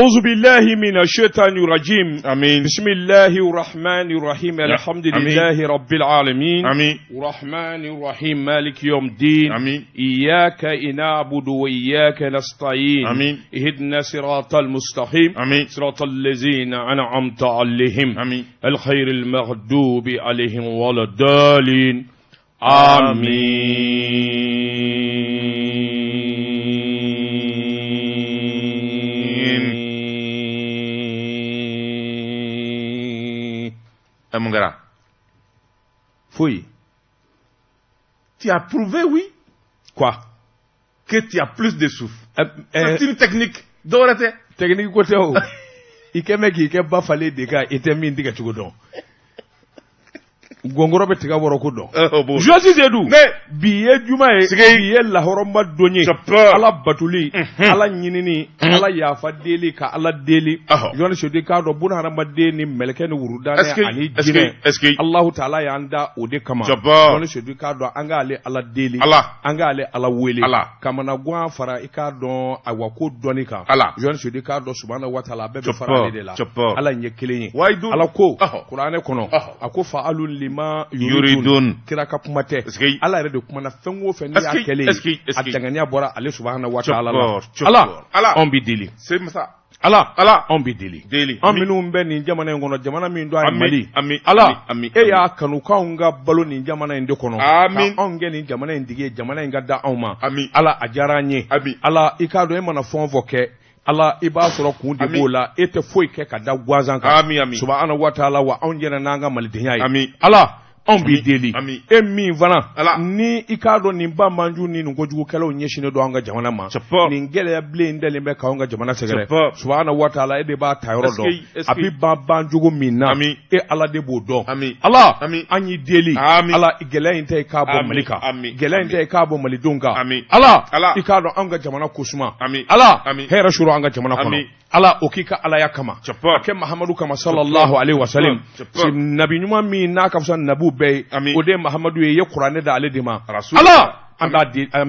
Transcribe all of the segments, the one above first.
أعوذ بالله من الشيطان الرجيم. آمين. بسم الله الرحمن الرحيم. الحمد لله رب العالمين. آمين. الرحمن الرحيم مالك يوم الدين. آمين. إياك نعبد وإياك نستعين. آمين. اهدنا الصراط المستقيم. آمين. صراط الذين أنعمت عليهم. آمين. الخير المغضوب عليهم ولا الضالين. آمين. Mon gars. Fouille. Tu as prouvé, oui. Quoi? Que tu as plus de souffle. C'est une technique. Dorate. Technique côté où? Ike meki ike ba fale deka ite min diga chugodon. Gongoro be tiga woro ko don. Josi Zedou. Biye juma e biye la horoma donye. Ala batuli, ala nyinini, ala yafa deli ka ala deli. Jona shodi ka do buna harama deni meleke ni wurudane ani jine. Allah Taala ya anda ode kama. Jona shodi ka do anga ale ala deli. Anga ale ala wele. Kama na gwa fara ika don awako doni ka. Jona shodi ka do subhanahu wa ta'ala be fara de la. Ala nye kelenye. Ala ko Qur'ane kono. Ako fa'alun ma yuridun kira ka kuma te ala yɛrɛ de kuma na fɛn o fɛn ni y'a kɛlen a danganiya bɔra ale subhanahu wa ta'ala la ala anw bi deli ala anw bi deli an minnu bɛ nin jamana in kɔnɔ jamana min don a Mali ala e y'a kanu k'anw ka balo nin jamana in de kɔnɔ k'anw kɛ nin jamana in tigi ye jamana in ka da anw ma ala a diyara an ye ala i k'a dɔn e mana fɛn o fɛn kɛ ala i b'a sɔrɔ kun de b'o la e tɛ foyi kɛ ka da gansan kan subhanahu wa ta'ala wa anw yɛrɛ n'an ka malidenya ye ala anw b'i deli e min fana ni i k'a dɔn nin ba manju ni nin kojugukɛlaw ɲɛsinnen don an ka jamana ma nin gɛlɛya bilen dalen bɛ k'anw ka jamana sɛgɛrɛ subhanahu wa ta'ala e de b'a ta yɔrɔ dɔn a bɛ ban jogo min na e ala de b'o dɔn ala an y'i deli ala gɛlɛya in tɛ i k'a bɔ Mali kan gɛlɛya in tɛ i k'a bɔ malidenw kan ala i k'a dɔn an ka jamana ko suma ala hɛrɛ sɔrɔ an ka jamana kɔnɔ ala o k'i ka alaya kama a kɛ Mahamadu kama sallallahu alaihi wa sallam nabi ɲuman min n'a ka fisa nabiw bɛɛ ye o de ye Mahamadu ye kuranɛ da ale de ma ala an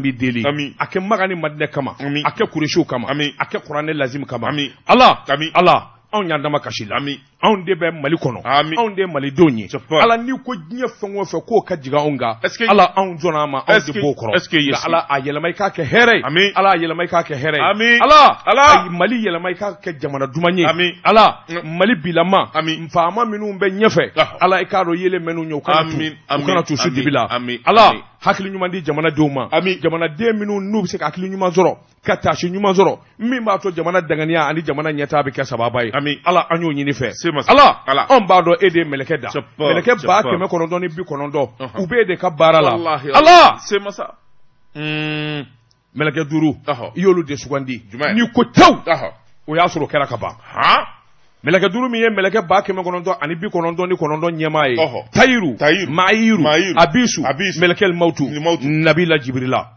b'i deli a kɛ Maka ni Madinɛ kama a kɛ Kuresiw kama a kɛ kuranɛ lazim kama ala anw y'an dama kasi la anw de bɛ Mali kɔnɔ anw de ye malidenw ye ala n'i ko diɲɛ fɛn o fɛn k'o ka jigin anw kan ala anw jɔnna ma anw de b'o kɔrɔ nka ala a yɛlɛma i k'a kɛ hɛrɛ ye ala a yɛlɛma i k'a kɛ hɛrɛ ye ala Mali yɛlɛma i k'a kɛ jamana duman ye ala Mali bilama nfaama minnu bɛ ɲɛfɛ ala i k'a dɔn yelen minnu ye u kana to su dibi la ala hakili ɲuman di jamanadenw ma jamanaden minnu n'u bɛ se ka hakili ɲuman sɔrɔ ka taasi ɲuman sɔrɔ min b'a to jamana danganiya ani jamana ɲɛtaa bɛ kɛ sababa ye ala an y'o ɲini fɛ ala anw b'a dɔn e de ye mɛlɛkɛ da mɛlɛkɛ 990 u bɛ e de ka baara la ala mɛlɛkɛ 5 i y'olu de sugandi n'i ko tew o y'a sɔrɔ o kɛra ka ban mɛlɛkɛ 5 min ye mɛlɛkɛ 999 ɲɛmaa ye tayiru maayiru abisu mɛlɛkɛ mautu nabila jibrila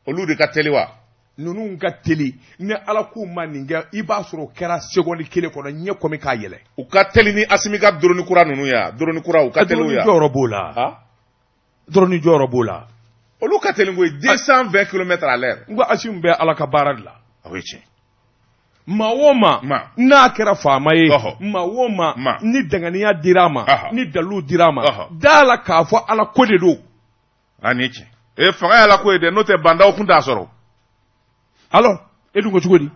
olu de ka teli wa ninnu ka teli ni ala k'u ma nin kɛ i b'a sɔrɔ o kɛra seconde kelen kɔnɔ ɲɛ kɔmi k'a yɛlɛ u ka teli ni Asimi ka drone kura ninnu ya drone kura u ka teli o ya jɔyɔrɔ b'o la drone jɔyɔrɔ b'o la olu ka teli ko 220 km à l'heure n ko Asimi bɛ ala ka baara de la o ye tiɲɛ maa o maa n'a kɛra faama ye maa o maa ni danganiya dir'a ma ni dalu dir'a ma da la k'a fɔ ala ko de don a ni tiɲɛ fanga y'ala ko ye dɛ n'o tɛ bandaw kun t'a sɔrɔ alors e dun ko cogo di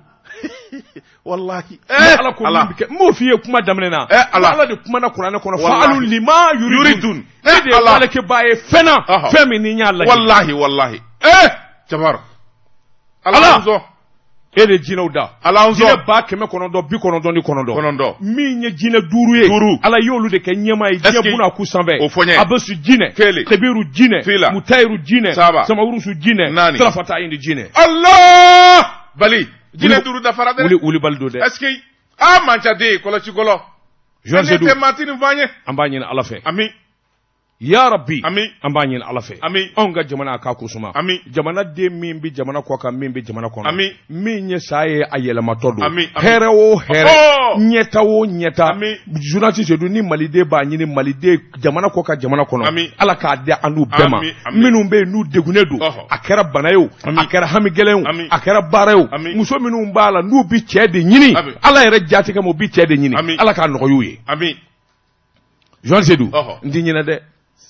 wallahi ala ko min bɛ kɛ m'o f'i ye kuma daminɛ na ala de kumana kuranɛ kɔnɔ fa'alu lima yuridun e de ye malakɛba ye fɛn na fɛn min ni n y'a lajɛ wallahi jabar ala e de jinɛw da jinɛ 999 min ye jinɛ 5 ye ala y'olu de kɛ ɲɛmaa ye jinɛ buna ku sanfɛ abasu jinɛ kabiru jinɛ mutayiru jinɛ samawurusu jinɛ tarafata indi jinɛ Allah bali jinɛ 5 dafara dɛ wuli bali do dɛ est-ce que man ca de kɔlɔsi kɔlɔ Joan Zedou tɛ matini fanye an b'a ɲini ala fɛ ya rabbi ami an b'a ɲini ala fɛ ami anw ka jamana k'a kusuma ami jamana den min bi jamana kɔ kan min bi jamana kɔnɔ ami min ye saa ye a yɛlɛmatɔ don ami hɛrɛ o hɛrɛ ɲɛta o ɲɛta journaliste Seydou ni maliden b'a ɲini maliden jamana kɔ ka jamana kɔnɔ ala k'a di an n'u bɛɛ ma minnu bɛ yen n'u degunnen don a kɛra bana ye o a kɛra hami gɛlɛn o a kɛra baara ye o muso minnu b'a la n'u bi cɛ de ɲini ala yɛrɛ jatigɛ ma u bi cɛ de ɲini ala k'a nɔgɔya u ye Joan Seydou n t'i ɲinɛ dɛ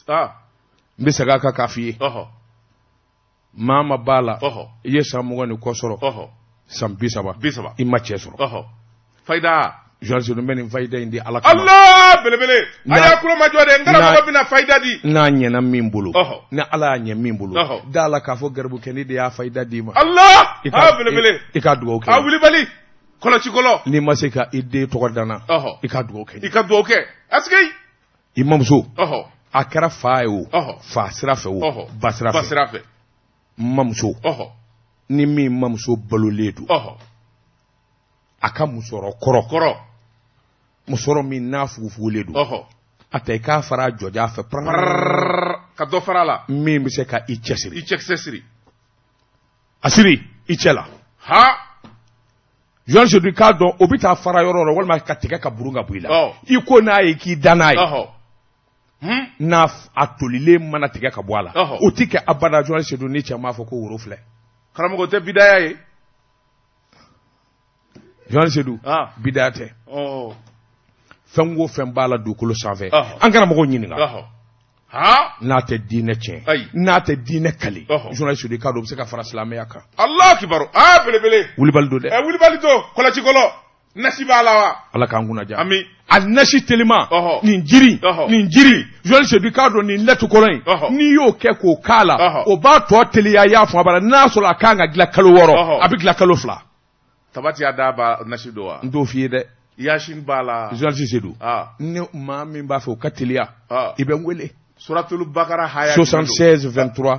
n bɛ segin a kan k'a f'i ye maa ma b'a la i ye san 20 ni kɔ sɔrɔ san 30 i ma cɛ sɔrɔ fayida Joan Seydou n bɛ nin fayida in di ala kama Allah belebele a y'a kulo majɔ dɛ n kana mɔgɔ bɛna fayida di n'a ɲɛna min bolo ni ala y'a ɲɛ min bolo da la k'a fɔ garibu kɛ ne de y'a fayida d'i ma Allah belebele i ka dugawu kɛ a wulibali kɔlɔsi kɔlɔ n'i ma se ka i den tɔgɔ danna i ka dugawu kɛ est-ce que i mamuso a kɛra fa ye o fa sira fɛ o ba sira fɛ mamuso ni min mamuso balolen don a ka musɔrɔ kɔrɔ musɔrɔ min n'a fugufugulen don a ta i k'a fara jɔja fɛ ka dɔ fara la min bɛ se ka i cɛsiri a siri i cɛ la Joan Seydou k'a dɔn o bɛ taa fara yɔrɔ la walima ka tigɛ ka burun ka bɔ i la i ko n'a ye k'i da n'a ye n'a a tolilen mana tigɛ ka bɔ a la o tɛ kɛ abada Joan Seydou ni cɛ m'a fɔ ko woro filɛ karamɔgɔ tɛ bidaya ye Joan Seydou bidaya tɛ fɛn o fɛn b'a la dugukolo sanfɛ an karamɔgɔw ɲininka n'a tɛ diinɛ tiɲɛ n'a tɛ diinɛ kali Joan Seydou k'a dɔn o bɛ se ka fara silamɛya kan Allah kibaru belebele wulibali don dɛ wulibali don kɔlɔsi kɔlɔ nasi b'a la wa ala k'an kunna diya ami a nasi telima nin jiri Joan Seydou k'a dɔn nin lɛtu kɔlɔ in n'i y'o kɛ k'o k'a la o b'a tɔ teliya y'a fɔ a bara n'a sɔrɔ a kan ka dilan kalo 6 a bɛ dilan kalo 2 tabati y'a da ba nasi do wa n t'o f'i ye dɛ Yasin b'a la Joan Seydou ni maa min b'a fɛ o ka teliya i bɛ n wele Suratul Bakara haya 76:23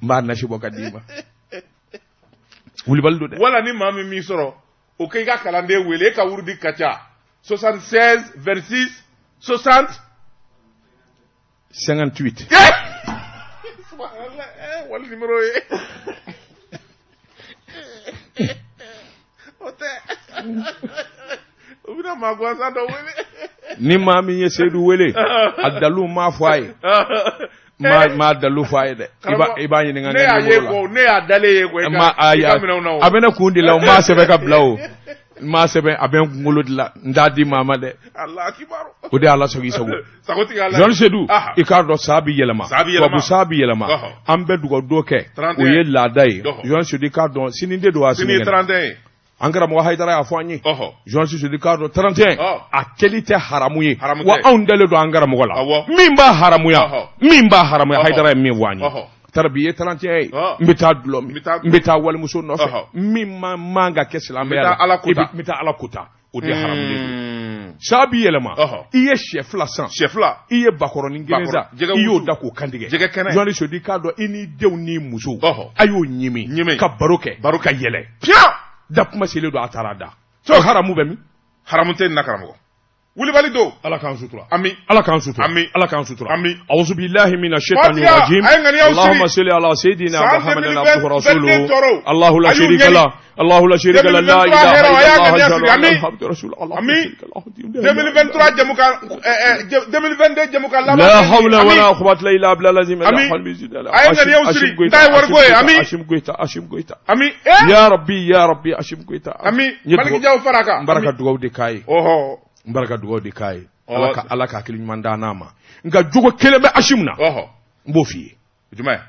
n b'a nasi bɔ ka d'i ma wulibali don dɛ wala ni maa min m'i sɔrɔ o k'i ka kalanden wele e ka wurudi ka ca 76:26 60 58 wali numéro ye o tɛ o bɛna maa gansan dɔ wele ni maa min ye Seydou wele a dalu m'a fɔ a ye m'a dalu fɔ a ye dɛ i b'a ɲininka ne y'a ye ko ne y'a dalen ye ko a bɛ ne kun de la o m'a sɛbɛn ka bila o m'a sɛbɛn a bɛ n kunkolo de la n t'a di maa ma dɛ o de y'ala sɔgɔ i sago Joan Seydou i k'a dɔn saa bɛ yɛlɛma tubabu saa bɛ yɛlɛma an bɛ dugawu kɛ o ye laada ye Joan Seydou i k'a dɔn sini de don a sini kɛnɛ an karamɔgɔ Hayidara y'a fɔ an ye Joan Seydou k'a dɔn 31 a kɛli tɛ haramu ye wa anw dalen don an karamɔgɔ la min b'a haramuya Hayidara ye min fɔ an ye tarabi ye 31 ye n bɛ taa dulɔ min n bɛ taa walimuso nɔfɛ min man ka kɛ silamɛya la n bɛ taa ala kota o de haramulen don saa b'i yɛlɛma i ye sɛ fila san i ye bakɔrɔnin kelen san i y'o da k'o kantigɛ Joan Seydou k'a dɔn i n'i denw n'i musow a y'o ɲimi ka baro kɛ ka yɛlɛ da kuma selen don a taara da so haramu bɛ min haramu tɛ nin na karamɔgɔ wulibali don ala k'an sutura ami ala k'an sutura ami ala k'an sutura ami a'udhu billahi minash shaitani rajim allahumma salli ala sayyidina muhammadin abduhu rasuluhu allahu la sharika la الله لا شريك له لا اله الا الله محمد رسول الله 2023 jamuka 2022 jamuka la hawla wala quwwata illa billah lazim ashim goita ami ya rabbi ashim goita ami maliki jaw faraka baraka dugaw de kai baraka dugaw de kai ala ka hakili ɲuman da n'a ma nka jogo kelen bɛ ashim na n b'o f'i ye jumɛn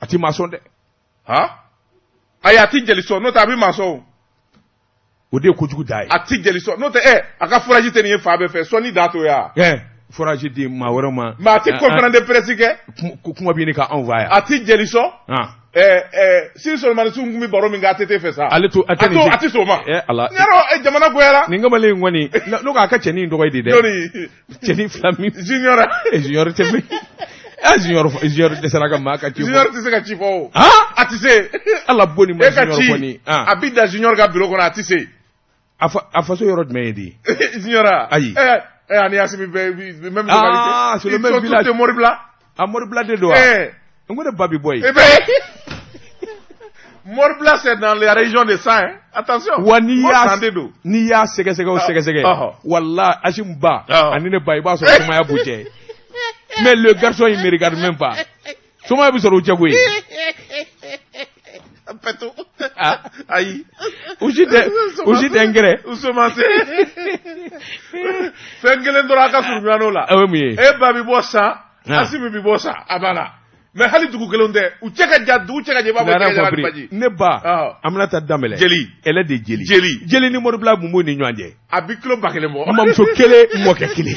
a ti maçon dɛ ayi a ti jeli sɔn n'o tɛ a bɛ maçon o de ye kojugu da ye a ti jeli sɔn n'o tɛ a ka foraji tɛ nin ye fa bɛɛ fɛ sɔnni da to ya foraji di maa wɛrɛ ma mais a ti conférence de presse kɛ kuma bɛ ɲini ka anw fa yan a ti jeli sɔn Siri Solomani sun kun bɛ baro min kɛ a tɛ fɛ sa ale to a ti s'o ma ala yarɔ jamana goyara nin kamalen kɔni n'o k'a ka cɛnin dɔgɔ ye de dɛ cɛnin fila min junior tɛ min junior dɛsɛra ka maa ka ci fɔ junior tɛ se ka ci fɔ o a tɛ se ala boni ma junior kɔni a bɛ da junior ka bureau kɔnɔ a tɛ se a faso yɔrɔ jumɛn ye de junior ayi Ani Assimi même ah, c'est le même village. Ils sont tous Moribla. Ah, Moribla de Doha. On est Babi Boy. Moribla, c'est dans la région de Saint. Attention. Niya sege. Wallah, Ashimba. Anine Baïba sur Somaya Bouché. Mais le garçon, il me regarde même pas. Somaya Bouché au Tchagoué. Aïe. Où j'étais engrais. Où se masse. Fengelen Doraka sur Mianola. Ah oui, eh, Babi Bossa. Assimi Bibosa. Abana. Mais hali dugu kelonde u ceka jaddu u ceka je baba ke baji ne ba amnata damele jeli elle est de jeli ni modu bla mu ni nyanje abi kilo bakele mo mam so kele mo ke kele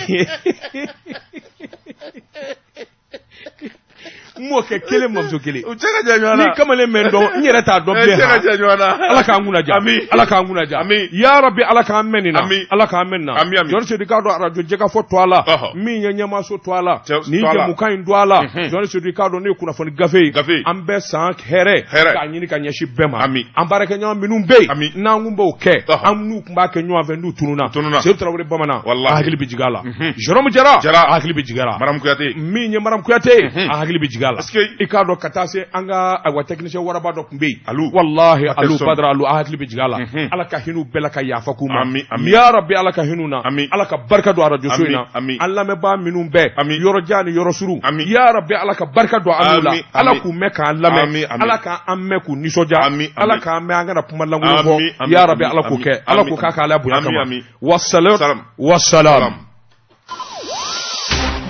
mo ke kele mam so kele u ceka je nyana ni kamale mendo nyere ta do be ceka je nyana ala ka nguna ja ala ka nguna ja ya rabbi ala ka menina ala ka menna jon se dika do radio jeka fo to ala mi nyanya ma so to ala ni je mu kan do ala jon se dika do ne kuna fo gafe ambe san here ka nyini ka nyashi bema ambareke nyama minum be na ngumbo ke amnu kumba ke nyama vendu tununa se trawre bamana wallahi agli bijigala jorom jara agli bijigala maram kuyate mi nya maram kuyate agli bijigala ikado katase anga agwa technicien waraba do kumbe wallahi alu badra alu agli bijigala ala ka hinu bela ka yafa kuma ya rabbi ala ka hinuna ala ka barka do arajo soina alla me ba minum be yoro jani yoro suru ya rabbi ala ka barka do alula ala ku me ka alla me ala ka amme ku nisoja ala ka me anga na pumalangu ho ya rabbi ala ku ke ala ku ka ala buya kama wassalam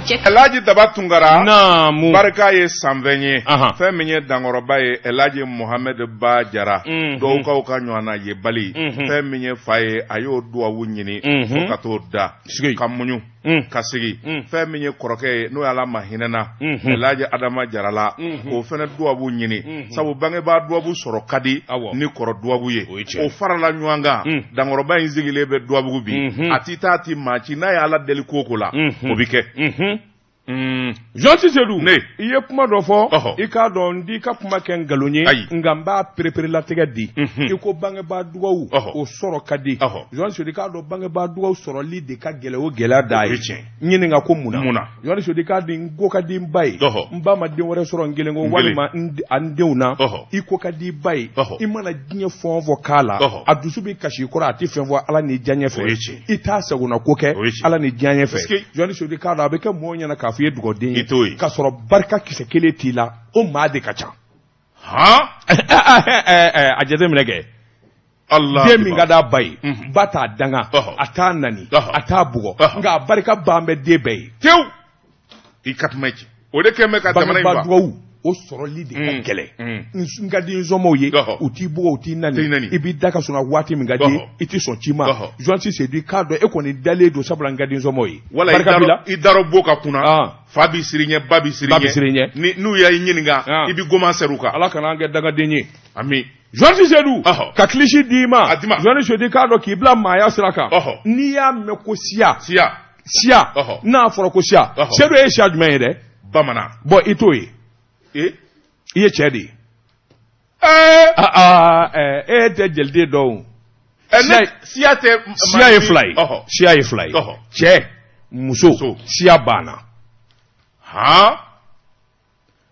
Elaji Dabatungara Namu Barka ye sanvenye Feminye dangoroba ye Elaji Mohamed Ba Jara Douka uka nywana ye bali Feminye faye ayo duwa wunyini Fokato da Kamunyu Kasigi Feminye koroke no yala mahinena Elaji Adama Jarala O fene duwa wunyini Sabu bange ba duwa bu soro kadi Ni koro duwa buye O farala nywanga Dangoroba inzigi lebe duwa bubi Atita ati machi na yala deli kokola Obike Jonti Sedou iye kuma do fo ika do ndi ka kuma ken galonye ngamba prepare la tege di iko bange ba duwawu o soro kadi Jonti Sedou ka do bange ba duwawu soro li de ka gele o gela dai nyini nga ko muna Jonti Sedou ka di ngo ka di mbai mba ma de wore soro ngele ngo wali ma andeuna iko ka di bai imana ginye fon vocala adusu bi kashi kora ati fen vo ala ni janye fe ita saguna koke ala ni janye fe Jonti Sedou ka do abeke mo nya na ka fiye dugoden ka sɔrɔ barika kisɛ kelen t'i la o maa de ka ca a jate minɛ kɛ den min ka d'a ba ye ba t'a danga a t'a nani a t'a bugɔ nka a barika ban bɛ den bɛɛ ye tewu i ka tuma ci o de kɛn bɛ ka jamana in ba o sɔrɔli de ka gɛlɛn n ka di nsɔmɔw ye u t'i bugɔ u t'i nani i b'i da ka sɔnna waati min ka di i t'i sɔn ci ma Jonti Sedou k'a dɔn e kɔni dalen don sabula n ka di nsɔmɔw ye wala i daro bo ka kunna fa bi siri ɲɛ ba bi siri ɲɛ n'u y'a ɲininka i bi goma ser'u kan ala kana an kɛ dangaden ye ami Jonti Sedou ka kilisi d'i ma Jonti Sedou k'a dɔn k'i bila maaya sira kan n'i y'a mɛn ko siya n'a fɔra ko siya Sedou ye siya jumɛn ye dɛ bamanan bon i t'o ye i ye cɛ de ye e tɛ jeliden dɔn siya ye fila ye cɛ muso siya banna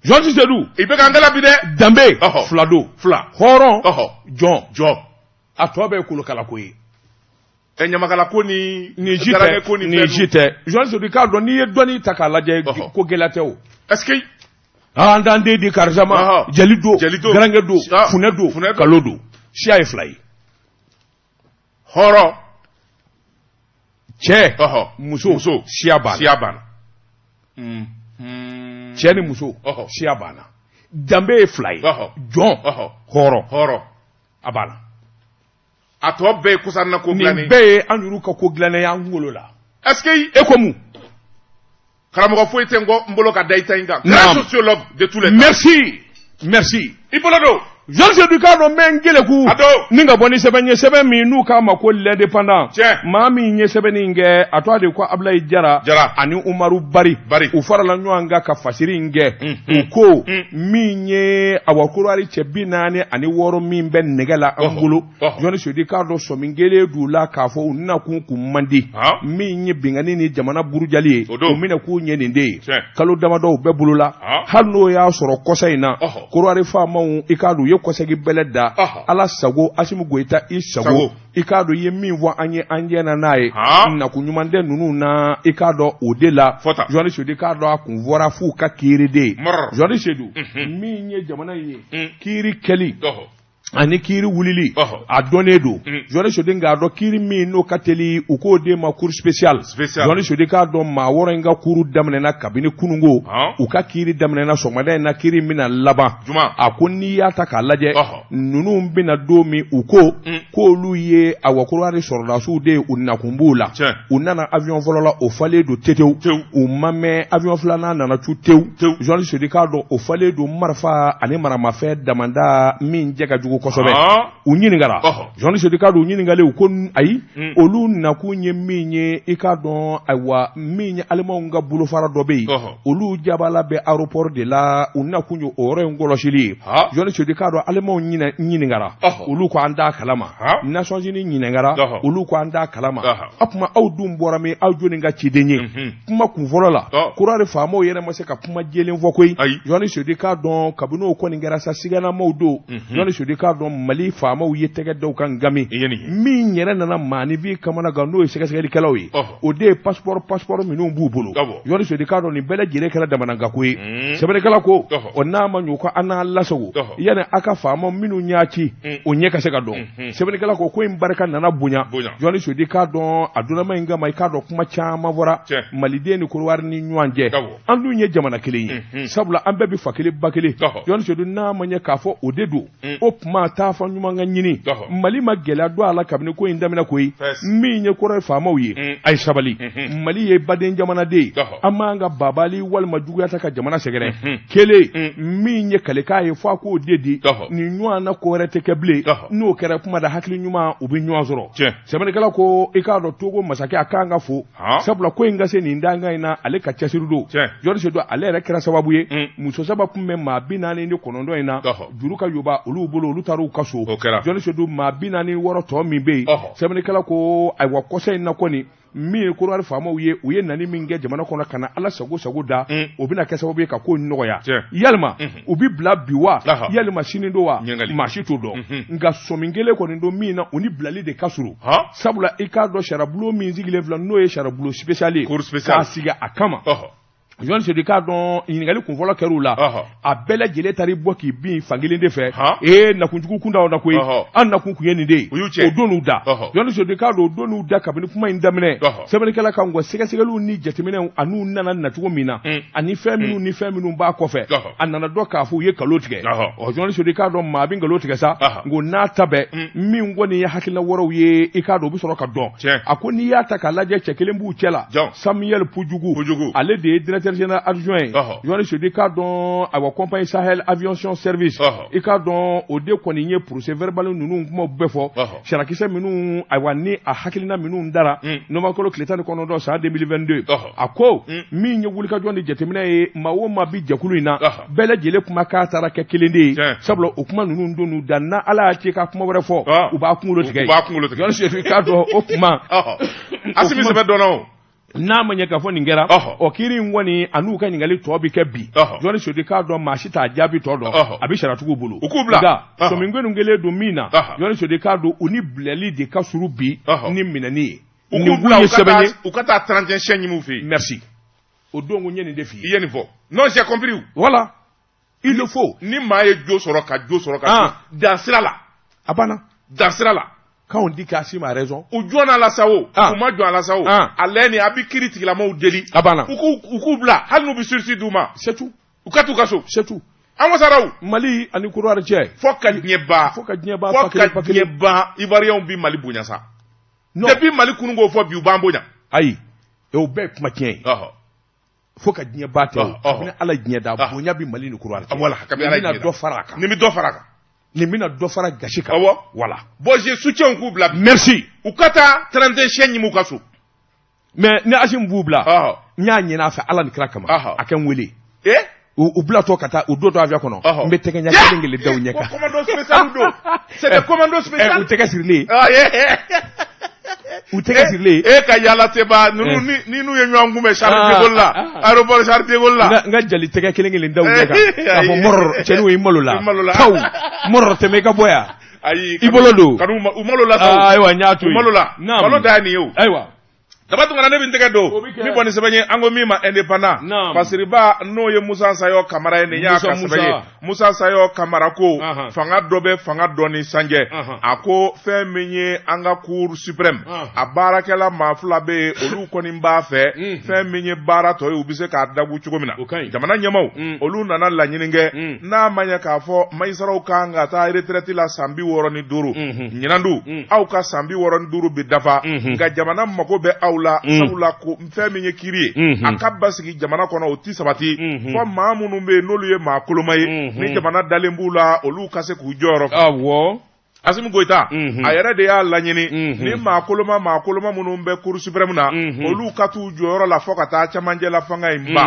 Jonti Sedou i bɛ ka n dala bi dɛ danbe fila don hɔrɔn jɔn a tɔ bɛɛ ye kolokalako ye ɲamakala ko ni ji tɛ Jonti Sedou k'a dɔn n'i ye dɔnni ta k'a lajɛ ko gɛlɛya tɛ o est-ce que an dan de di karzama jeli do garange do fune do kalo do siya ye fila ye hɔrɔn cɛ muso siya banna cɛ ni muso siya banna danbe ye fila ye jɔn hɔrɔn a banna a tɔ bɛɛ ye kusanna ko dilannen nin bɛɛ ye an yɛrɛ ka ko dilannen y'an kunkolo la est-ce que e ko mun karamɔgɔ foyi tɛ n bolo ka da i ta in kan grand sociologue de tous les temps merci i bolo don Georges Ducado mengele ku ninga boni sebenye seben mi nu ka ma ko l'indépendant ma mi nye sebeni nge atwa de ko Ablaye Jara ani Umaru Bari u farala nyanga ka fasiri nge ko mi nye awakurari chebinani ani woro mi ben negala angulu Georges Ducado so mingele dula ka fo na ku mandi mi nye bingani ni jamana burujali o mina ku nye ninde kalo damado bebulula halno ya soro kosaina kurari fa mawu ikadu ye kosegi beleda ala sago Asimu Goita isago ikado ye minvo anye na nae na kunyumande nunu na ikado odela Johnny Sedu kado akunvora fu ka kiride Johnny Sedu mi nye jamana ye kiri keli ani kiri wulili a donedo Johnny Sedu nga do kiri mi no kateli uko de ma cour spécial Johnny Sedu ka do ma worenga kuru damne na kabine kunungo uka kiri damne na somada na kiri mina laba akoni ya taka laje nunu mbina domi uko ko luye awakuru ari sorda su de unakumbula unana avion volola o fale do teteu umame avion flana na tuteu Johnny Sedu ka do o fale do marfa ani marama fe damanda min jega jugo kosobe unyini ngara Johnny Sedu ka do unyini ngale uko ayi olu na kunye minye ikadon aywa minye alemonga bulo fara dobe olu jabala be aéroport de la unna kunyo ore ngoloshili Johnny Sedu ka do alemon nyini ngara olu ko anda kalama Nations Unies nyini ngara olu ko anda kalama apuma awdum borame awjoni nga chidenye kuma kunvolola kurare famo yene maseka kuma jelen vokoi Johnny Sedu ka don kabuno ko ngara sa sigana mawdo Johnny Sedu ka don Mali famo yetege daw kan gami min yere nana mani bi kamana gando e sega kalawi o de passeport minun bubulu Johnny Sedu ka don ni bele jire kala damana ngakoi sebele kala ko o na manyuko ana lasago yana aka famo minu nyachi o nyeka sega don sebele kala ko imbarka nana bunya Johnny Sedu ka don aduna mainga mai ka do kuma chama vora malide ni kurwar ni nyanje andu nye jamana kele sabula ambe bi fakele bakele Johnny Sedu na manya kafo odedo opma ta fa nyuma nganyini Mali magela do ala kabne ko indamina koyi mi nye kurwar famawi ay sabali Mali ye baden jamana de amanga babali wal majugu ya taka jamana segere kele mi nye kale kai fa ko dedi ni nywa na ko rete keble no kere kuma da hakli nyuma ubi nywa zoro sebane kala ko ikado togo masake akanga fu sabula ko ingase ni ndanga ina ale ka chasirudo Johnny Sedu ale rekera sababu ye muso sababu me ma binani ni konondo ina juruka yoba olu bolo olu taru kaso Johnny Sedu ma binani woro to mi be sebane kala ko ay wakose na koni mi ko rar fama uye nani minge jamana kono kana ala sago da obina kesa obi ka ko nnoya yalma ubi bla biwa yalma shinindo wa mashito do nga somingele ko ndo mina oni blali de kasuru sabula ikado sharablo mi zigile vla noye sharablo spécialé kasiga akama Johnny Sedu ka don iningali kunvola kerula a bele jele tari boki bi fangile de fe na kunjugu kunda ona kwe an na kunkunye ni de o donu da Johnny Sedu ka do donu da kabini kuma indamine sebele kala ka ngo segasegelu ni jetimine anu nana na tugo mina ani feminu ni feminu ba kofe anana do ka fu ye kalotige Johnny Sedu ka don ma bi ngalotige sa ngo na tabe mi ngoni ya hakila woro ye ikado bi soro ka don akoni ya takalaje chekelembu chela Samuel Pujugu ale de général adjoint Johnny Sedu ka don awa compagnie Sahel Aviation Service e ka don o de koni nye procès verbal nunu kuma befo sharakise minu awa ni a hakilina minu ndara no makolo kletan kono do sa 2022 ako mi nye wulika Johnny jetemina e mawo mabi jakulu ina bele jele kuma ka tara ke kilinde sablo okuma nunu ndonu danna ala ati ka kuma brefo uba kunlo tigay Johnny Sedu ka do okuma asimi sebe dono na manya ka foni ngera o kiri ngwani anu ka nyingali to bi kebi Johnny Sedu ka do mashita jabi to do abi sharatu bulu ukubla so mingwenu ngele do mina Johnny Sedu ka do uni bleli de kasuru bi ni minani ukubla ukata 31 chenyi mu fi merci odongo nyeni defi yeni fo non j'ai compris voilà il le faut ni maye jo soroka dans cela là abana dans cela là quand on dit qu'Assim a raison, ou John la sao, ou ma John la sao, aleni abi critique la mo deli. Abana. Uku bla, hal no bi sursi duma. C'est tout. Ukatu kaso, c'est tout. Amo saraw. Mali ani kuroar che. Foka nyeba. Ivoirien bi Mali bunya sa. Non. Depuis Mali kunungo fo bi ubambonya. Ayi. E o be kuma tien. Foka nyeba te. Abina ala nyeda bunya bi Mali ni kuroar. Wala, kabi ala nyeda. Do faraka. Nimi do faraka. ni mina dɔ fara gasi kan voilà bon je soutiens k'u bila merci u ka taa 31 siɲɛ ɲimu ka so mais ni Asim b'u bila n y'a ɲin'a fɛ Ala ni kira kama a kɛ n wele u bilatɔ ka taa u don avion kɔnɔ n bɛ tɛgɛ ɲɛ kelen da u ɲɛ kan commando spécial don c'est des commando spécial u tɛgɛ sirilen u tɛgɛ sirilen ka yala teba ni n'u ye ɲɔgɔn kunbɛn Charles de Gaulle la aéroport Charles de Gaulle la n ka jali tɛgɛ kelen da u ɲɛ kan k'a fɔ mɔrɔ cɛnin i malo la taw mɔrɔ tɛmɛ i ka bɔ yan i bolo don u malo la taw ayiwa n y'a to yen malo la balo da ni ye o ayiwa dabatungana ne bi tɛgɛ don mi bɔ ni sɛbɛn ye an ko min ma indépendant Fasiriba n'o ye Musa Sayo Kamara ye nin y'a ka sɛbɛn ye Musa Sayo Kamara ko fanga dɔ bɛ fanga dɔ ni sanjɛ a ko fɛn min ye an ka cour suprême a baarakɛla maa fila bɛ yen olu kɔni b'a fɛ fɛn min ye baara tɔ ye u bɛ se k'a dabu cogo min na jamana ɲɛmaw olu nana laɲini kɛ n'a ma ɲɛ k'a fɔ magistrat kan ka taa retraite la san 65 ɲinan aw ka san 65 bi dafa nka jamana mago bɛ aw la sabula ko fɛn min ye kiiri ye a ka basigi jamana kɔnɔ o ti sabati fɔ maa minnu bɛ yen n'olu ye maa koloma ye ni jamana dalen b'u la olu ka se k'u jɔyɔrɔ Assimi Goïta a yɛrɛ de y'a laɲini ni maa koloma minnu bɛ cour suprême na olu ka t'u jɔyɔrɔ la fɔ ka taa cɛmancɛ la fanga in ba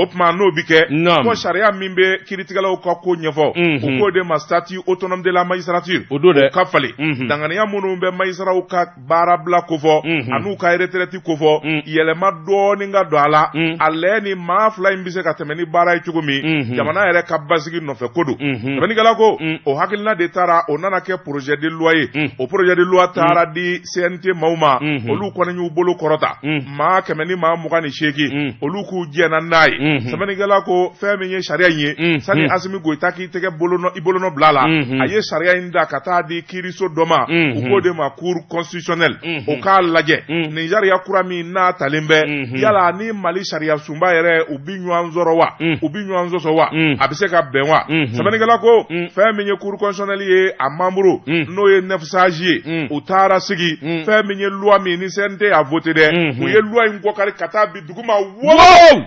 o tuma n'o bi kɛ fɔ sariya min bɛ kiiritigɛlaw ka ko ɲɛfɔ u k'o de ma statut autonome de la magistrature o ka falen danganiya minnu bɛ magistraw ka baarabila kofɔ an'u ka retraite kofɔ yɛlɛma dɔɔni ka don a la a lajɛ ni maa fila in bɛ se ka tɛmɛ ni baara ye cogo min jamana yɛrɛ ka basigi nɔfɛ ko don sɛbɛnnikɛla ko o hakilina de taara o nana kɛ projet de loi ye o projet de loi taara di CNT maaw ma olu kɔni y'u bolo kɔrɔta maa 128 olu k'u jɛna n'a ye sɛbɛnnikɛla ko fɛn min ye sariya in ye sani Assimi Goïta k'i tɛgɛ i bolonɔ bila a la a ye sariya in da ka taa di kiiriso dɔ ma u k'o de ma cour constitutionnelle o k'a lajɛ nin sariya kura min n'a talen bɛ yala ni Mali sariya sunba yɛrɛ u bi ɲɔgɔn sɔrɔ wa u bi ɲɔgɔn sɔsɔ wa a bɛ se ka bɛn wa sɛbɛnnikɛla ko fɛn min ye cour constitutionnelle ye a membre n'o ye 9 sages ye u taara sigi fɛn min ye loi min ni CNT a voté dɛ u ye loi in kɔkari ka taa bi dugu ma wow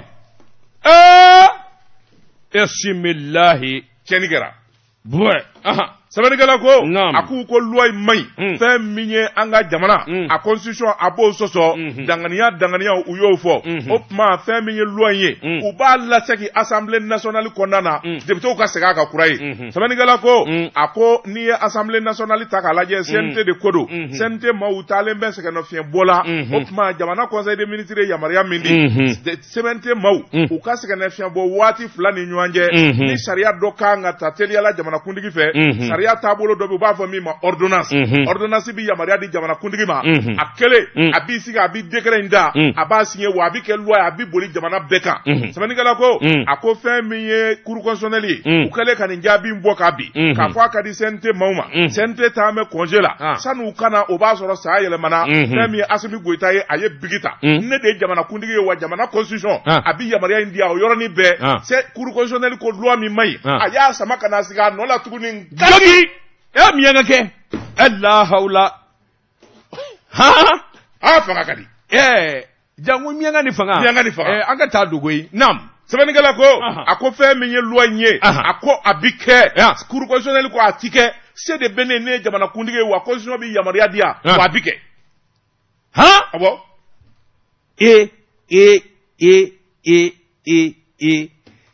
bisimilahi tiɲɛni kɛra sɛbɛnnikɛla ko a k'u ko loi in man ɲi fɛn min ye an ka jamana a constitution a b'o sɔsɔ danganiya u y'o fɔ o tuma fɛn min ye loi in ye u b'a lasegin assemblée nationale kɔnɔna na députés ka segin a kan kura ye sɛbɛnnikɛla ko a ko n'i ye assemblée nationale ta k'a lajɛ CNT de ko don CNT maaw taalen bɛ sɛgɛnnafiɲɛ bɔ la o tuma jamana conseil des ministres ye yamaruya min di CNT maaw u ka sɛgɛnnafiɲɛ bɔ waati 2 ni ɲɔgɔn cɛ ni sariya dɔ kan ka ta teliyala jamanakuntigi fɛ sariya taabolo dɔ bɛ u b'a fɔ min ma ordonnance ordonnance bi yamaruya di jamanakuntigi ma a kɛlen a b'i sigi a b'i décret in da a b'a signé wa a bɛ kɛ loi a bɛ boli jamana bɛɛ kan sɛbɛnnikɛla ko a ko fɛn min ye cour constitutionnelle ye u kɛlen ka nin jaabi in bɔ k'a bin k'a fɔ a ka di CNT maaw ma CNT taa mɛ congé la san'u kana o b'a sɔrɔ saya yɛlɛmana fɛn min ye Assimi Goïta ye a ye bigi ta ne de ye jamanakuntigi ye wa jamana constitution a bɛ yamaruya in di a o yɔrɔnin bɛɛ cour constitutionnelle ko loi min man ɲi a y'a sama ka na sigi a nɔ la tuguni miyaŋa kɛ la hawla fanga ka di jango miyaŋa ni fanga an ka taa dogo yi sɛbɛnnikɛla ko a ko fɛn min ye loi in ye a ko a bi kɛ cour constitutionnelle ko a ti kɛ se de bɛ ne ye jamanakuntigi ye wa constitution bi yamaruya di yan wa a bi kɛ awɔ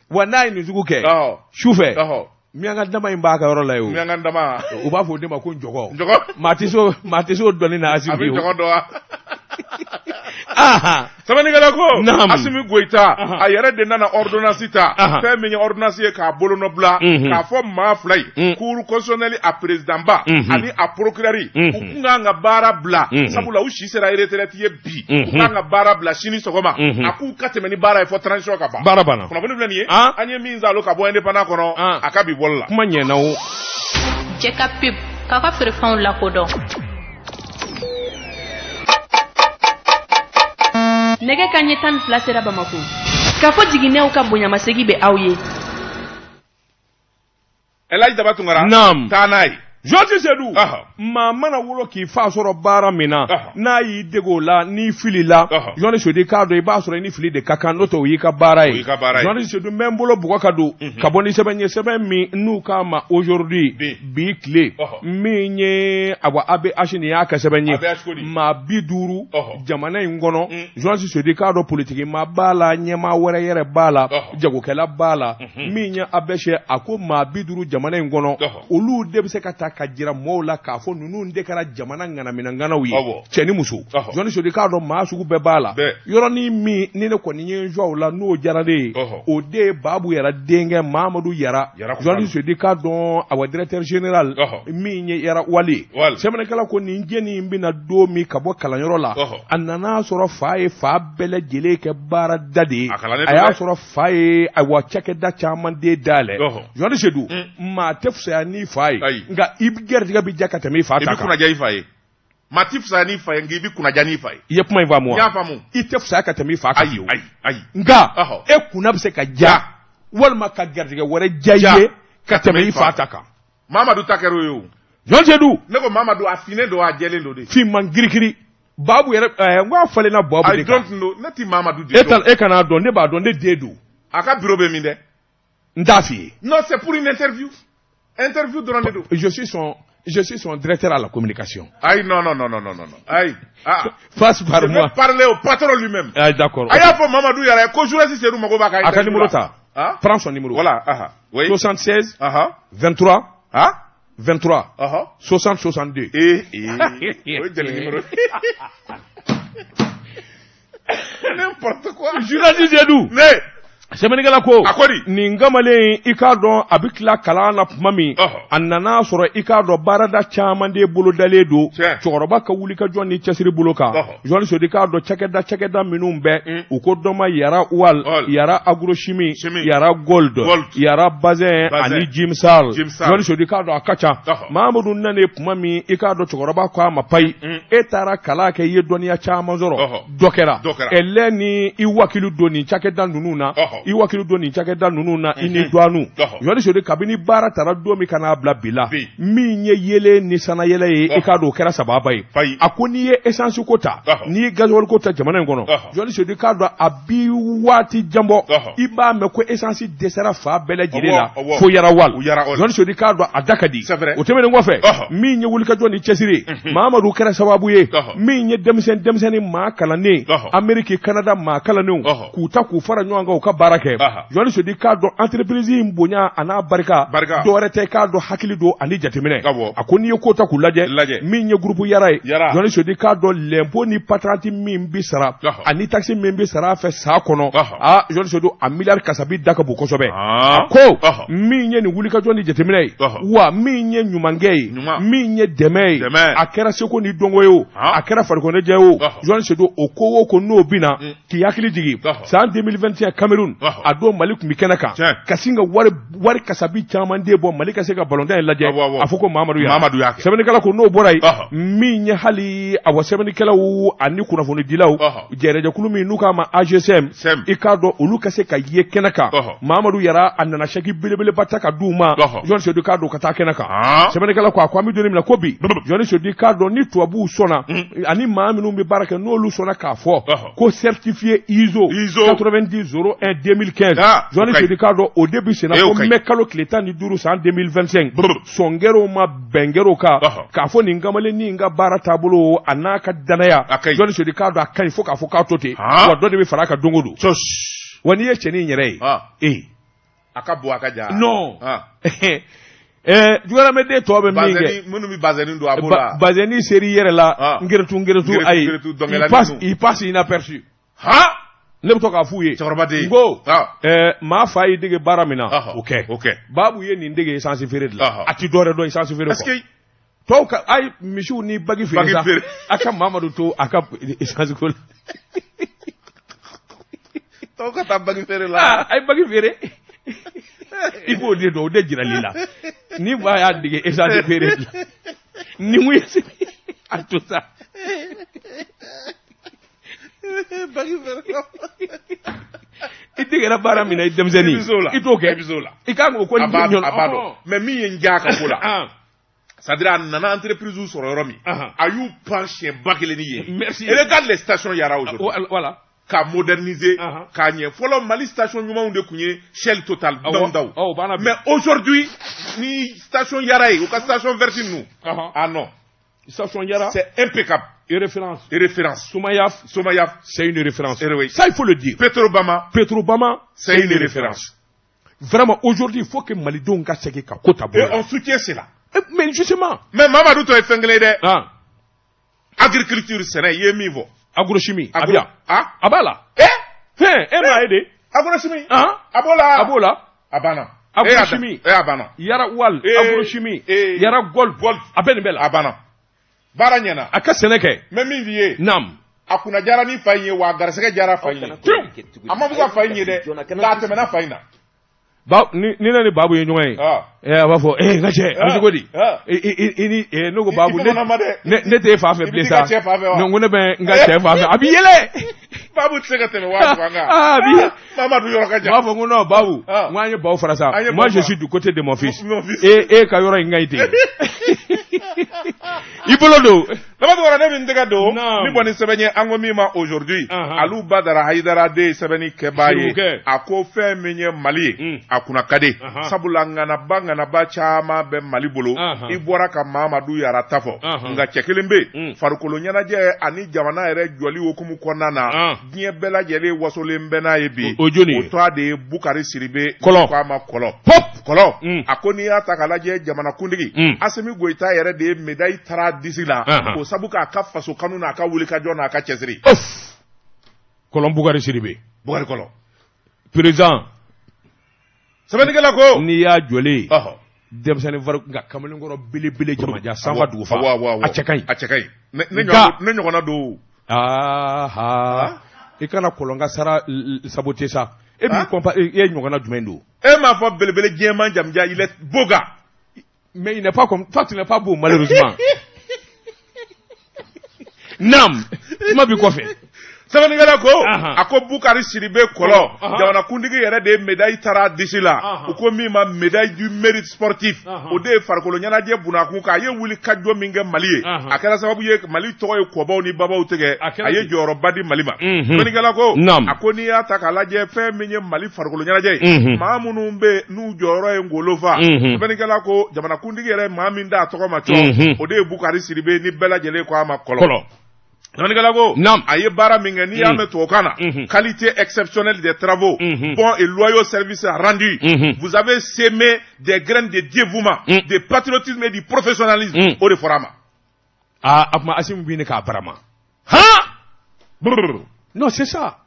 wa n'a ye nin sugu kɛ sufɛ miyaŋa dama in b'a ka yɔrɔ la ye o miyaŋa dama u b'a fɔ o de ma ko njɔgɔ maa tɛ se o dɔnni na Assimi a bɛ njɔgɔ dɔn wa sɛbɛnnikɛla ko Assimi Goïta a yɛrɛ de nana ordonnance ta fɛn min ye ordonnance ye k'a bolonɔ bila k'a fɔ maa fila ye cour constitutionnelle a président ba ani a procureur u kun kan ka baara bila sabula u si sera retraite ye bi u kan ka baara bila sini sɔgɔma a k'u ka tɛmɛ ni baara ye fɔ transition ka ban baara banna kunnafoni filɛ nin ye an ye min zalo ka bɔ indépendant kɔnɔ a ka bi bɔli la kuma ɲɛna o cɛ ka pib k'a ka feerefɛnw lakodɔn nɛgɛ kanɲɛ 12 sera Bamako k'a fɔ jiginɛw ka bonyamasegi bɛ aw ye Elhaji Daba Tunkara taa n'a ye Joti Seydou ma mana wolo k'i fa sɔrɔ baara min na n'a y'i dege o la n'i fili la Jɔni Sodi k'a dɔn i b'a sɔrɔ i ni fili de ka kan n'o tɛ o y'i ka baara ye Jɔni Seydou n bɛ n bolo bugɔ ka don ka bɔ ni sɛbɛn ye sɛbɛn min n'u k'a ma aujourd'hui bi tile min ye ABH nin y'a ka sɛbɛn ye maa 50 jamana in kɔnɔ Jɔni Sodi k'a dɔn politiki maa b'a la ɲɛmaa wɛrɛ yɛrɛ b'a la jagokɛla b'a la min ye ABH a ko maa 50 jamana in kɔnɔ olu de bɛ se ka taa ka jira mɔɔw la k'a fɔ ninnu de kɛra jamana ŋanaminanganaw ye cɛ ni muso Jɔni Sodi k'a dɔn maa sugu bɛɛ b'a la yɔrɔnin min ni ne kɔni ye n jɔ o la n'o diyara ne ye o de ye Babu Yara denkɛ Mahamadu Yara Jɔni Sodi k'a dɔn awa directeur général min ye Yara Wali sɛbɛnnikɛla ko nin jɛni in bɛna don min ka bɔ kalanyɔrɔ la a nana sɔrɔ fa ye fa bɛɛ lajɛlen kɛ baarada de ye a y'a sɔrɔ fa ye awa cakɛda caman de dayɛlɛ Jɔni Sodi maa tɛ fisaya ni fa ye nka i gɛrɛtigɛ bi ja ka tɛmɛ i fa ta kan i bi kunnaja i fa ye maa ti fisaya ni fa ye nka i bi kunnaja ni fa ye i ye kuma in faamu wa n y'a faamu i tɛ fisaya ka tɛmɛ i fa kan ayi nka e kunna bɛ se ka ja walima ka gɛrɛtigɛ wɛrɛ ja i ye ka tɛmɛ i fa ta kan Mamadu ta kɛra o ye o Jɔni Seydou ne ko Mamadu a finnen don a jɛlen don de fin man girikiri Babu yɛrɛ n ko a falenna Babu de kan ne ti Mamadu de dɔn e kana dɔn ne b'a dɔn ne den don a ka bureau bɛ min dɛ n t'a f'i ye non c'est pour une interview dɔrɔn de don je suis son directeur à la communication. Aïe, non. Aïe. Passe par moi. Je vais parler au patron lui-même. Ah, d'accord. Aïe, pour Mamadou Yara, ko journaliste c'est Rumago Baka. À quel numéro ça? Prends son numéro. Voilà. Oui. 76. 23. 23. 60 62. Oui, j'ai le numéro. N'importe quoi. Journaliste c'est d'où? sɛbɛnnikɛla ko nin kamalen i k'a dɔn a bɛ tila kalan na tuma min a nana sɔrɔ i k'a dɔn baarada caman de bolo dalen don cɛkɔrɔba ka wuli ka jɔ ni cɛsiri bolo kan Jɔni Sodi k'a dɔn cakɛda minnu bɛ u ko dɔ ma Yara Wal Yara Agrochimie Yara Gold Yara Bazin ani Jimsal Jɔni Sodi k'a dɔn a ka ca Mahamadu nane tuma min i k'a dɔn cɛkɔrɔba ko a ma payi e taara kalan kɛ i ye dɔnniya caman sɔrɔ dɔ kɛra ɛlɛ ni i wakili don nin cakɛda ninnu na i wakili don nin cakɛda ninnu na i ni douane Jɔni Sodi kabini baara taara don min ka n'a bila bi la min ye yelen ni sanayɛlɛ ye i k'a dɔn o kɛra sababa ye a ko n'i ye essence ko ta n'i ye gasoil ko ta jamana in kɔnɔ Jɔni Sodi k'a dɔn a bi waati jan bɔ i b'a mɛn ko essence dɛsɛra fa bɛɛ lajɛlen la fo Yara Wal Jɔni Sodi k'a dɔn a da ka di o tɛmɛnen kɔfɛ min ye wulikajɔ ni cɛsiri Mahamadu kɛra sababu ye min ye denmisɛnnin maa kalannen Ameriki Canada maa kalannenw k'u ta k'u fara ɲɔgɔn kan u ka baara kɛ Jɔni Sodi k'a dɔn entreprise in bonya a n'a barika dɔwɛrɛ tɛ k'a dɔn hakili don ani jateminɛ a ko n'i ye ko ta k'u lajɛ min ye groupe Yara ye Jɔni Sodi k'a dɔn l'impôt ni patente min bi sara ani taxe min bi sara a fɛ san kɔnɔ Jɔni Sodi a miliyari kasabi da ka bon kosɛbɛ a ko min ye nin wulikajɔ ni jateminɛ ye wa min ye ɲumankɛ ye min ye dɛmɛ ye a kɛra seko ni dɔnko ye o a kɛra farikɔnɛjɛ ye o Jɔni Sodi o ko o ko n'o bina k'i hakili jigin san 2021 Cameroun a don Mali tun bɛ kɛnɛ kan ka sin ka wari kasabi caman de bɔ Mali ka se ka ballontan in lajɛ a fɔ ko Mahamadu y'a kɛ sɛbɛnnikɛla ko n'o bɔra yen min ye hali awa sɛbɛnnikɛlaw ani kunnafonidilaw jɛrɛjɛkulu min n'u k'a ma AGSM i k'a dɔn olu ka se ka ye kɛnɛ kan Mahamadu Yara a nana chèque belebeleba ta ka d'u ma Jɔni Sodi k'a dɔn ka taa kɛnɛ kan sɛbɛnnikɛla ko a ko an bɛ don min na ko bi Jɔni Sodi k'a dɔn ni tubabuw sɔnna ani maa minnu bɛ baara kɛ n'olu sɔnna k'a fɔ ko certifié ISO 9001 2015 Jɔni Sodi k'a dɔn o de bi senna ko mɛ kalo tile 15 san 2025 sɔngɛrɛw ma bɛngɛrɛw kan k'a fɔ nin kamalen ni n ka baara taabolo a n'a ka danaya Jɔni Sodi k'a dɔn a ka ɲi fo k'a fɔ k'a to ten wa dɔ de bɛ fara a kan don o don wa n'i ye cɛnin yɛrɛ ye a ka bon a ka jan non jugaramɛden tɔ bɛ min kɛ minnu bɛ bazɛni don a b'o la bazɛni seri yɛrɛ la ngeretu ayi il passe inaperçu ne bɛ to k'a f'u ye cɛkɔrɔba den n ko maa fa y'i dege baara min na o kɛ Babu ye nin dege essence feere de la a ti dɔwɛrɛ dɔn essence feere kɔ tɔw ka a ye misiw ni bagi feere sa a ka Mahamadu to a ka essence ko la tɔw ka taa bagi feere la a ye bagi feere i b'o de dɔn o de jirali la ni ba y'a dege essence feere de la ni mun ye a to sa i degera baara min na i denmisɛnnin i t'o kɛ i kan k'o ko ni ɲɔgɔn a b'a dɔn mais min ye n diya ka ko la c'est-à-dire a nana entreprise sur yɔrɔ min a y'u pan siɲɛba kelen ni ye. Merci. Et regarde les stations Yara aujourd'hui. Voilà. K'a moderniser, k'a ɲɛ fɔlɔ Mali station ɲumanw de kun ye Shell Total Dɔndaw. Mais aujourd'hui ni station Yara ye u ka station verte ninnu. Ah non. Station Yara. C'est impeccable. Et référence. Somayaf, c'est une référence. Ça, il faut le dire. Petrobama, c'est une référence. Vraiment, aujourd'hui, il faut que Malidon gagne ce Kota. Et on soutient cela. Mais justement. Mais Mamadou to efengle de. Agriculture sénère, yemivo. Agrochimie. Abia. Abala. m'a aidé. Agrochimie. Abola. Abana. Agrochimie. Abana. Yara wal. Agrochimie. Yara golf. Abenbela. Abana. Baranyana. Aka Sénégal. Mais min vie. Nam. Akuna jara ni faye wa garsege jara faye. Amabuka faye de. La temena faye na. Ni na ni babu ye ɲɔgɔn ye a b'a fɔ n ka cɛ a bɛ cogo di i ni ne ko babu ne t'e fa fɛ bilen sa ko ne bɛ n ka cɛ fa fɛ a b'i yɛlɛ babu tɛ se ka tɛmɛ waa mugan kan Mamadu yɔrɔ ka jan n b'a fɔ ko non babu n ko an ye baw fara sa moi je suis du côté de mon fils e ka yɔrɔ in ka ɲi ten i bolo don Mamadu wɔrɔ ne min tɛgɛ don ni bɔnni sɛbɛn ye an ko min ma aujourd'hui Alu Badara Hayidara de sɛbɛnni kɛbaa ye a ko fɛn min ye Mali ye a kunna ka di sabula ŋanaba caman bɛ Mali bolo i bɔra ka Mamadu Yara ta fɔ nka cɛ kelen bɛ farikolo ɲɛnajɛ ani jamana yɛrɛ jɔli hukumu kɔnɔna na diɲɛ bɛɛ lajɛlen wasolen bɛ n'a ye bi o tɔ de ye Bukari Siribe ko a ma kɔlɔ a ko n'i y'a ta k'a lajɛ jamanakuntigi Asimi Goyita yɛrɛ de ye médaille taara disi la o sabu k'a ka faso kanu n'a ka wulikajɔ n'a ka cɛsiri kɔlɔn Bukari Siribe Bukari kɔlɔn président sɛbɛnnikɛla ko n'i y'a jɔlen denmisɛnnin fari nka kamalenkɔrɔ belebele jamaja sanfa dugu fa a cɛ ka ɲi ne ɲɔgɔnna don i kana kɔlɔn ka sara saboter sa e b'i compa e ɲɔgɔnna jumɛn don e m'a fɔ belebele jɛman jamuja il est beau gars mais il n'est pas comme toi tu n'es pas beau malheureusement nam kuma b'i kɔfɛ sɛbɛnnikɛla ko a ko Bukari Siribe kɔlɔ jamanakuntigi yɛrɛ de ye médaille taara disi la u ko min ma médaille du mérite sportif o de ye farikolo ɲɛnajɛ bunakun kan a ye wuli kajɔ min kɛ Mali ye a kɛra sababu ye Mali tɔgɔ ye kɔbaw ni babaw tigɛ a ye jɔyɔrɔba di Mali ma sɛbɛnnikɛla ko a ko n'i y'a ta k'a lajɛ fɛn min ye Mali farikolo ɲɛnajɛ ye maa minnu bɛ n'u jɔyɔrɔ ye ngolo fa sɛbɛnnikɛla ko jamanakuntigi yɛrɛ maa min d'a tɔgɔ ma cɔ o de ye Bukari Siribe ni bɛɛ lajɛlen ko a ma kɔlɔ Sɛbɛnnikɛla ko a ye baara min kɛ n'i y'a mɛn tubabukan na qualité exceptionnelle des travaux bons et loyaux services rendus vous avez sémé des graines de dévouement de patriotisme et du professionnalisme o de fɔra a ma a kuma Asimu bi ne k'a barama non c'est ça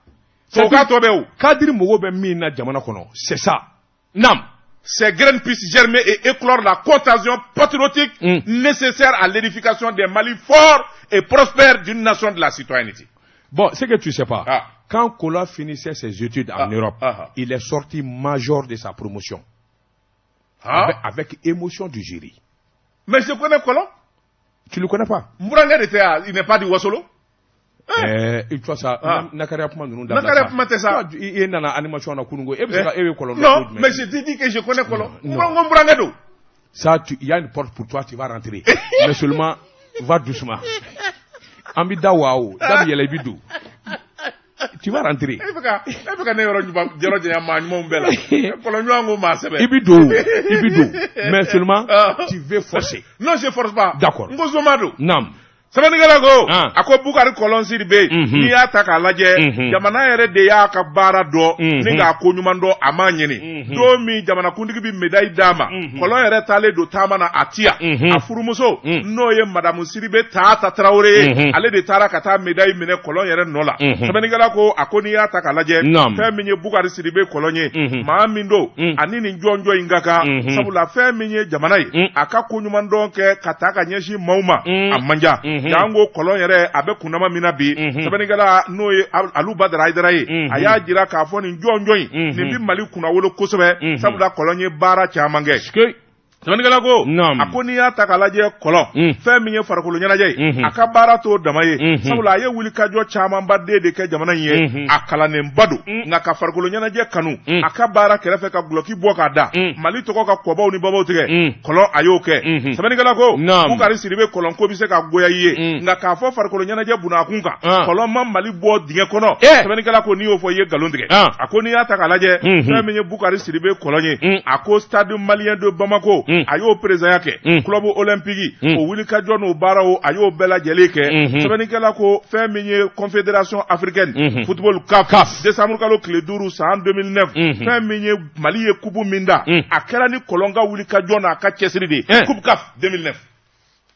tubabukan tɔ bɛ o kadiri mɔgɔw bɛ min na jamana kɔnɔ c'est ça nam ces graines puissent germer et éclore la contagion patriotique nécessaire à l'édification des Mali forts et prospères d'une nation de la citoyenneté. Bon, c'est que tu sais pas. Quand Kola finissait ses études en Europe, il est sorti major de sa promotion. Avec émotion du jury. Mais je connais Kola. Tu le connais pas? Il n'est pas du Wasolo. Il faut ça. Nakariya kuma ninnu dabila. Nakariya kuma tɛ sa. I nana animation na kunungo. E bɛ se ka e bɛ kɔlɔn. Non, mais je te dis que je connais Kɔlɔn. Mburange do. Ça, il y a une porte pour toi, tu vas rentrer. Mais seulement, va doucement. An bɛ da wa o, da bɛ yɛlɛ i bɛ don. Tu vas rentrer. E bɛ ka ne yɔrɔ janya maa ɲumanw bɛɛ la. Kɔlɔn ɲuman ko maa sɛbɛ. I bɛ don. Mais seulement, tu veux forcer. Non, je force pas. D'accord. N ko zoma do. Naam. Sɛbɛnnikɛla ko a ko Bukari Kɔlɔn Siribe n'i y'a ta k'a lajɛ jamana yɛrɛ de y'a ka baara dɔn ni k'a ko ɲuman dɔn a m'a ɲini don min jamanakuntigi bɛ médaille d'a ma Kɔlɔn yɛrɛ taalen don taama na a ti yan a furumuso n'o ye madamu Siribe Taata Tarawele ye ale de taara ka taa médaille minɛ Kɔlɔn yɛrɛ nɔ la sɛbɛnnikɛla ko a ko n'i y'a ta k'a lajɛ fɛn min ye Bukari Siribe Kɔlɔn ye maa min don ani nin jɔnjɔn in ka kan sabula fɛn min ye jamana ye a ka ko ɲuman dɔn kɛ ka taa ka ɲɛsin maaw ma a man diya jango Kɔlɔn yɛrɛ a bɛ kunnama min na bi sɛbɛnnikɛla n'o ye Alu Badara Hayidara ye a y'a jira k'a fɔ nin jɔnjɔn in nin bɛ Mali kunnawolo kosɛbɛ sabula Kɔlɔn ye baara caman kɛ sɛbɛnnikɛla ko a ko n'i y'a ta k'a lajɛ kɔlɔn fɛn min ye farikolo ɲɛnajɛ ye a ka baara t'o dama ye sabula a ye wulikajɔ camanba den de kɛ jamana in ye a kalannenba don nka ka farikolo ɲɛnajɛ kanu a ka baara kɛrɛfɛ ka gulɔki bɔ k'a da Mali tɔgɔ ka kɔbaw ni babaw tigɛ kɔlɔn a y'o kɛ sɛbɛnnikɛla ko Bukari Sidibe kɔlɔn ko bɛ se ka goya i ye nka k'a fɔ farikolo ɲɛnajɛ bunna a kun kan kɔlɔn ma Mali bɔ dingɛ kɔnɔ sɛbɛnnikɛla ko n'i y'o fɔ i ye nkalon tigɛ a ko n'i y'a ta k'a lajɛ fɛn min ye Bukari Sidibe kɔlɔn ye a ko stade malien de Bamako a y'o président kɛ club olympique o wulikajɔ n'o baaraw a y'o bɛɛ lajɛlen kɛ sɛbɛnnikɛla ko fɛn min ye confédération africaine football CAF décembre kalo tile 5 san 2009 fɛn min ye Mali ye coupe min da a kɛra ni kɔlɔn ka wulikajɔ n'a ka cɛsiri de coupe CAF 2009.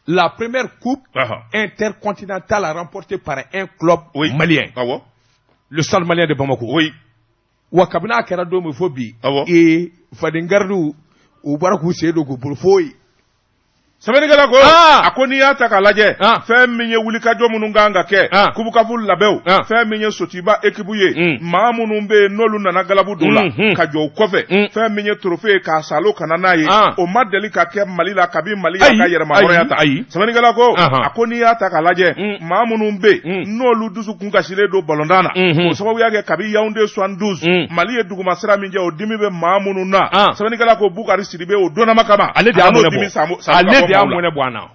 La première coupe intercontinentale remportée par un club malien. Le Stade malien de Bamako. Oui. Wa kabina kɛra don min fɔ bi fadengardiw u bɔra k'u sen don k'u bolo foyi. sɛbɛnnikɛla ko a ko n'i y'a ta k'a lajɛ fɛn min ye wulikajɔ minnu kan ka kɛ kubukafu labɛnw fɛn min ye sotiba ekipu ye maa minnu bɛ yen n'olu nana galabu dɔw la ka jɔ o kɔfɛ fɛn min ye trophée ye k'a salo ka na n'a ye o ma deli ka kɛ Mali la kabi Mali y'a ka yɛrɛmahɔrɔnya ta sɛbɛnnikɛla ko a ko n'i y'a ta k'a lajɛ maa minnu bɛ yen n'olu dusu kun kasilen don ballontan na o sababu y'a kɛ kabi Yaoundé 72 Mali ye duguma sira min kɛ o dimi bɛ maa minnu na sɛbɛnnikɛla ko Bukari Sidibe o donnama kama ale de y'a mɔnɛ bɔ an na.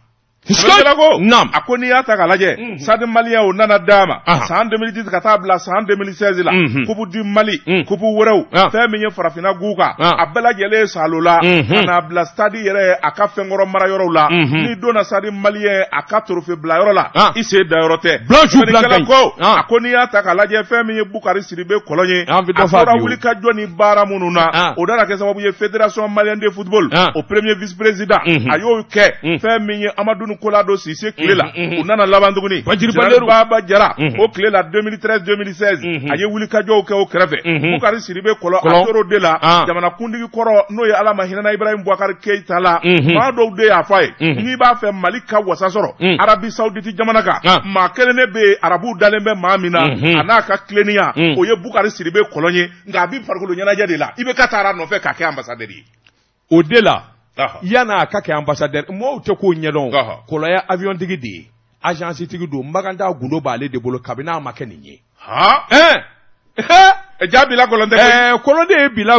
A ko n'i y'a ta k'a lajɛ Stade malien o nana d'a ma san 2010 ka taa bila san 2016 la coupe du Mali coupe wɛrɛw fɛn min ye farafinna gu kan a bɛɛ lajɛlen salo la ka n'a bila stade yɛrɛ a ka fɛnkɔrɔ mara yɔrɔw la n'i donna Stade malien a ka trophée bila yɔrɔ la i sen da yɔrɔ tɛ ko a ko n'i y'a ta k'a lajɛ fɛn min ye Bukari Sidibe kɔlɔn ye a fɔra wulikajɔ ni baara minnu na o nana kɛ sababu ye fédération malienne de football o premier vice président a y'o kɛ fɛn min ye Amadou Kolado Cissé tile la u nana laban tuguni Baba Jara o tile la 2013-2016 a ye wulikajɔw kɛ o kɛrɛfɛ Bukari Sidibe kɔlɔn a tor'o de la jamanakuntigi kɔrɔ n'o ye Ala ma hinɛna Ibrahim Boubacar Keita la maa dɔw de y'a fɔ a ye n'i b'a fɛ Mali ka wasa sɔrɔ Arabi Saoudite jamana kan maa kelen ne bɛ arabu dalen bɛ maa min na a n'a ka tileniya o ye Bukari Sidibe kɔlɔn ye nka a bɛ farikolo ɲɛnajɛ de la i bɛ ka taara nɔfɛ k'a kɛ ambassadeur ye o de la yana ka kɛ ambassadeur mɔgɔw tɛ k'o ɲɛdɔn kɔlɔn ye avion tigi de ye agence tigi don Maganda gundo b'ale de bolo kabini a ma kɛ nin ye ja bila kɔlɔn tɛ kɔlɔn de ye bila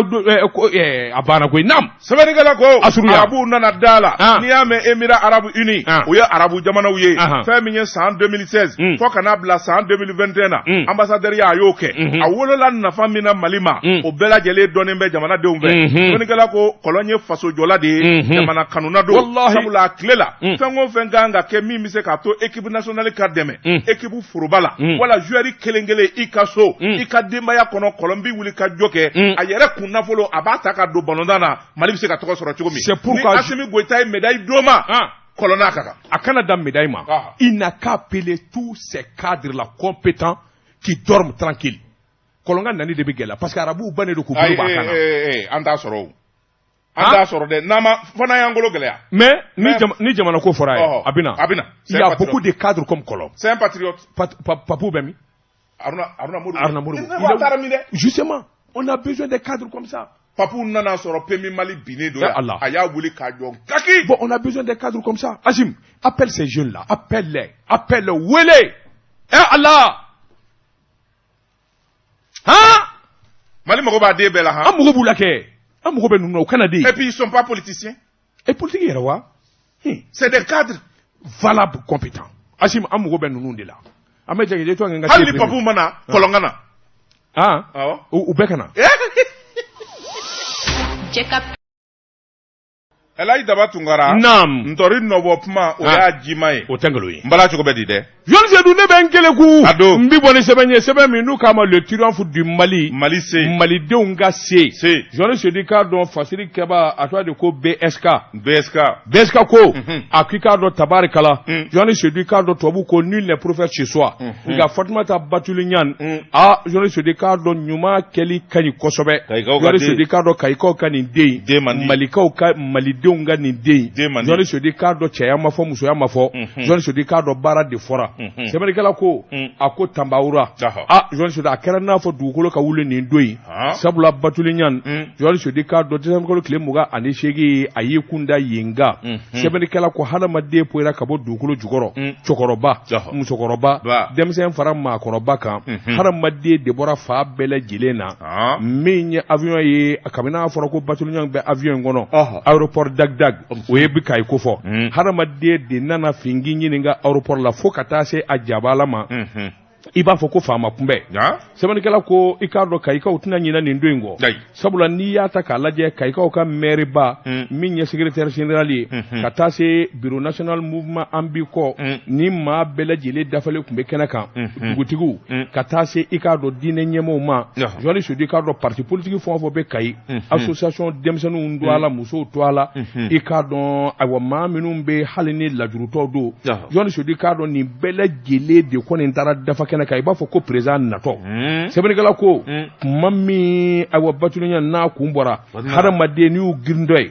a banna koyi nam sɛbɛnnikɛla ko arabu nana da la n'i y'a mɛn Émirats Arabes Unis o ye arabu jamanaw ye fɛn min ye san 2016 fo ka n'a bila san 2021 na ambassadeur ya a y'o kɛ a wolola nafa min na Mali ma o bɛɛ lajɛlen dɔnnen bɛ jamanadenw fɛ sɛbɛnnikɛla ko kɔlɔn ye faso jɔla de ye jamana kanuna don sabula a tile la fɛn o fɛn kan ka kɛ min bɛ se k'a to équipe nationale ka dɛmɛ équipe foroba la wala joueur kelen kelen i ka so i ka denbaya kɔnɔ kɔlɔn bi wuli ka jɔ kɛ a yɛrɛ kun nafolo a b'a ta ka don ballontan na Mali bɛ se ka tɔgɔ sɔrɔ cogo min ni Assimi Goïta ye médaille d'o ma kɔlɔn n'a ka kan a kana dan médaille ma il n'a qu'à appeler tous ces cadres là compétents qui dorment tranquille kɔlɔn ka nani de bɛ gɛlɛya parce que arabuw bannen don k'u bolo b'a kan na an t'a sɔrɔ o an t'a sɔrɔ dɛ n'a ma fana y'an golo gɛlɛya mais ni jamana ko fɔra ye a bɛna il y a beaucoup de cadres comme kɔlɔn c'est un patriote Papou bɛ min Aruna Modibo. Justement, on a besoin de cadres comme ça. Papou nana sɔrɔ Pemi Mali binnen do a y'a wuli k'a jɔ kaki. Bon, on a besoin de cadres comme ça. Azim, appelle ces jeunes-là, appelle-les, wele. Allah. Mali mago b'a den bɛɛ la an mago b'u la kɛ, an mago bɛ ninnu na o kana den. Et puis ils sont pas politiciens. Et politique yɛrɛ wa? C'est des cadres valables, compétents. Azim, an mago bɛ ninnu de la. hali ni Papou mana kɔlɔn ka na u bɛɛ ka na Elayi Daba Tunkara ntori nɔbɔ kuma o y'a jima ye o tɛ nkalon ye n bala cogo bɛ di dɛ Jɔn Seydou ne bɛ n kele ku n bi bɔ ni sɛbɛn ye sɛbɛn min n'u k'a ma le triomphe du Mali malidenw ka se Jɔn Seydou k'a dɔn fasiri kɛba a tɔgɔ de ko BSK ko a k'i k'a dɔn tabarikala Jɔn Seydou k'a dɔn tubabu ko nul n'est prophète chez soi nka Fatumata Batuliɲan Jɔn Seydou k'a dɔn ɲuman kɛli ka ɲi kosɛbɛ Jɔn Seydou k'a dɔn kayikaw ka nin den malikaw ka maliden denw ka nin den jɔnni sodi k'a dɔn cɛya ma fɔ musoya ma fɔ jɔnni sodi k'a dɔn baara de fɔra sɛbɛnnikɛla ko a ko tanbawura jɔnni sodi a kɛra n'a fɔ dugukolo ka wuli nin don in sabula Batuliɲan jɔnni sodi k'a dɔn desanburu tile 28 a y'i kun da yen nka sɛbɛnnikɛla ko hadamaden poyira ka bɔ dugukolo jukɔrɔ cɛkɔrɔba musokɔrɔba denmisɛn fara maakɔrɔba kan hadamaden de bɔra fa bɛɛ lajɛlen na min ye avion ye kabini n'a fɔra ko Batuliɲan bɛ avion in kɔnɔ aéroport Dagdag o ye bi ka i ko fɔ hadamaden de nana fingi ɲininka aéroport la fo ka taa se a jabala ma i b'a fɔ ko faama kunbɛ sɛbɛnnikɛla ko i k'a dɔn Kayikaw tɛna ɲinɛ nin don in kɔ sabula n'i y'a ta k'a lajɛ Kayikaw ka maire ba min ye secrétaire général ye ka taa se bureau national mouvement an b'i kɔ ni maa bɛɛ lajɛlen dafalen tun bɛ kɛnɛ kan dugutigiw ka taa se i k'a dɔn diinɛ ɲɛmɔgɔw ma jɔnni sodi k'a dɔn parti politique fɛn o fɛn bɛ Kayi association denmisɛnninw to a la musow to a la i k'a dɔn ayiwa maa minnu bɛ hali ni lajurutɔw don jɔnni sodi k'a dɔn nin bɛɛ lajɛlen de kɔni taara dafa kɛnɛ kan i b'a fɔ ko président natɔ sɛbɛnnikɛla ko kuma min ayiwa Batuliɲan n'a kun bɔra hadamaden n'i y'u girindɔ ye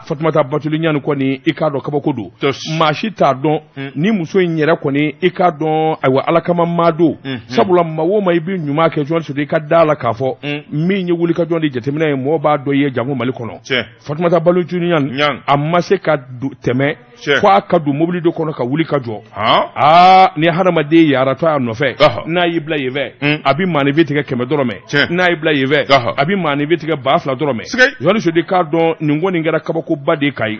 Fatumata Batuliɲan kɔni i k'a dɔn kabako don maa si t'a dɔn ni muso in yɛrɛ kɔni i k'a dɔn ayiwa ala kama maa don sabula maa o maa i bɛ ɲuman kɛ jɔnni sodi i ka da la k'a fɔ min ye wulikajɔ de jateminɛ ye mɔgɔ b'a dɔn i ye janko Mali kɔnɔ Fatumata Batuliɲan a ma se ka tɛmɛ fo a ka don mobili dɔ kɔnɔ ka wuli ka jɔ ni hadamaden yaratɔ a nɔfɛ n'a y'i bila yen fɛ a bɛ maanifi tigɛ 100 dɔrɔmɛ n'a y'i bila yen fɛ a bɛ maanifi tigɛ 2000 dɔrɔmɛ jɔnni sodi k'a dɔn nin kɔni kɛra kabakoba de Kayi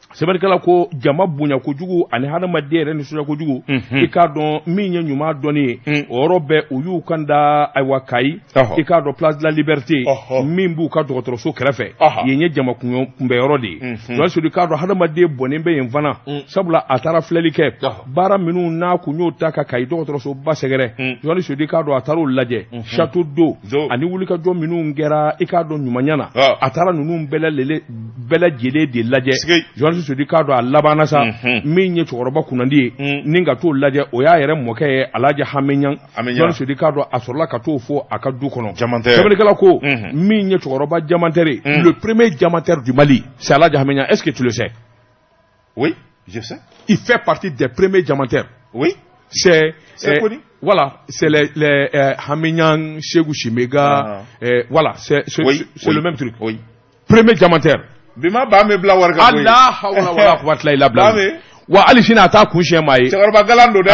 sɛbɛnnikɛla ko jama bonya kojugu ani hadamaden yɛrɛ nisɔndiya kojugu i k'a dɔn min ye ɲuman dɔnni ye o yɔrɔ bɛɛ u y'u kan da ayiwa Kayi i k'a dɔn place de la liberté min b'u ka dɔgɔtɔrɔso kɛrɛfɛ yen ye jama kunbɛyɔrɔ de ye jɔnni sodi k'a dɔn hadamaden bɔnnen bɛ yen fana sabula a taara filɛli kɛ baara minnu n'a kun y'o ta ka Kayi dɔgɔtɔrɔsoba sɛgɛrɛ jɔnni sodi k'a dɔn a taara o lajɛ château d'eau ani wulikajɔ minnu kɛra i k'a dɔn ɲuman ɲana a taara ninnu bɛɛ lajɛlen de lajɛ jɔnni sodi k'a dɔn a labanna sa min ye cɛkɔrɔba kunnandi ye ni ka t'o lajɛ o y'a yɛrɛ mɔkɛ ye Alhaji Hamiɲan jɔnni sodi k'a dɔn a sɔrɔla ka t'o fɔ a ka du kɔnɔ sɛbɛnnikɛla ko min ye cɛkɔrɔba Diamantaire le premier Diamantaire du Mali c'est Alhaji Hamiɲan est-ce que tu le sais? Oui, je sais. Il fait partie des premiers Diamantaires. Oui. C'est connu. Voilà, c'est les Hamiɲan, Cheikhou Chimega, voilà, c'est le même truc. Oui. Premier Diamantaire. Bima ba me bla warga boy. Allah hawla wala quwwata illa billah. Wa ali sina ta kun she mai. Cɛkɔrɔba galando dɛ.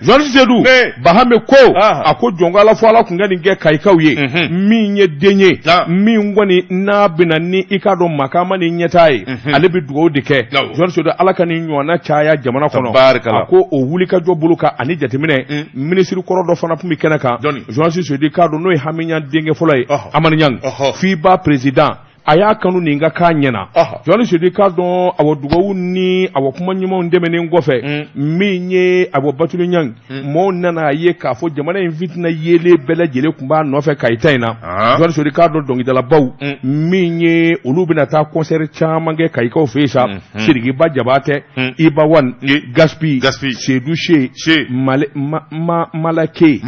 Jɔnni Sedu Bahame ko a ko jɔngala fɔ ala kun ka nin kɛ Kayikaw ye min ye den ye min kɔni n'a bɛna ni i ka dɔn makama ni ɲɛtaa ye ale bɛ dugawu de kɛ Jɔnni Sedu ala ka nin ɲɔgɔnna caya jamana kɔnɔ a ko o wulikajɔ bolo kan ani jateminɛ minisiri kɔrɔ dɔ fana tun bɛ kɛnɛ kan Jɔnni Sedu k'a dɔn n'o ye Hamiɲan denkɛ fɔlɔ ye Amadu Ɲang FIBA président a y'a kanu nin ka k'a ɲɛna Jɔnni Sodi k'a dɔn awɔ dugawu ni awɔ kuma ɲumanw dɛmɛnen kɔfɛ min ye awɔ Batuliɲan mɔɔw nana a ye k'a fɔ jamana in fitina yelen bɛɛ lajɛlen tun b'a nɔfɛ Kayi ta in na Jɔnni Sodi k'a dɔn dɔnkilidalabaw min ye olu bɛna taa concert caman kɛ Kayikaw fɛ yen sa Sidikiba Jabatɛ Iba Wan Gaspi Seydou She Malake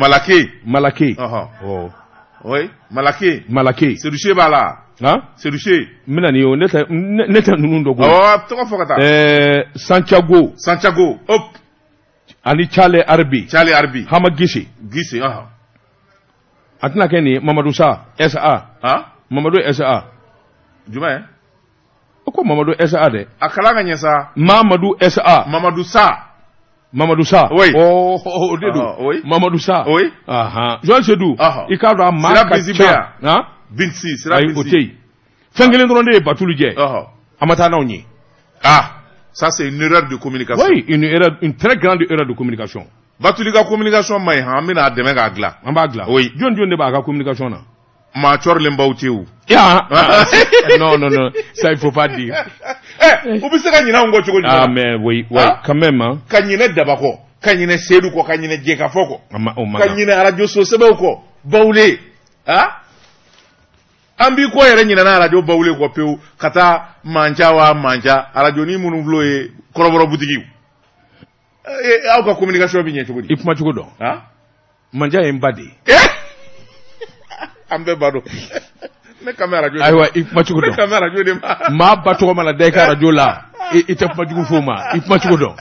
oui Malake Seydou She b'a la Seydou She mina ni o ne tɛ ninnu dɔ ko tɔgɔ fɔ ka taa Santiago hop ani Charles Arbi Hama Gise a tɛna kɛ nin Mamadou Sa Mamadou SA jumɛn o ko Mamadou SA dɛ a kalan ka ɲɛ sa Mamadou SA Mamadou Sa oui o de don Mamadou Sa oui Jɔnni Sedu i k'a dɔn a maa ka ca Binsi sira Binsi o tɛ yen fɛn kelen dɔrɔn de ye Batuli jɛ a ma taa n'anw ye ça c'est une erreur de communication oui une très grande erreur de communication Batuli ka communication ma ɲi an bɛna a dɛmɛ k'a dilan an b'a dilan oui jɔn de b'a ka communication na maa cɔrilen baw tɛ o non ça il faut pas dire u bɛ se ka ɲinɛ anw kɔ cogo jumɛn mais oui quand même ka ɲinɛ Daba kɔ ka ɲinɛ Seydou kɔ ka ɲinɛ Jekafɔ kɔ ka ɲinɛ radio so sɛbɛw kɔ Bawule an b'i kɔ yɛrɛ ɲinɛna radio Bawule kɔ pewu ka taa manca radio ni minnu filɛ o ye kɔrɔbɔrɔ butigiw aw ka communication bɛ ɲɛ cogo di? I kuma cogo dɔn manja ye n ba de ye an bɛɛ ba dɔn ayiwa i kuma cogo dɔn maa ba tɔgɔ mana da i ka radio la i tɛ kuma jugu f'o ma i kuma cogo dɔn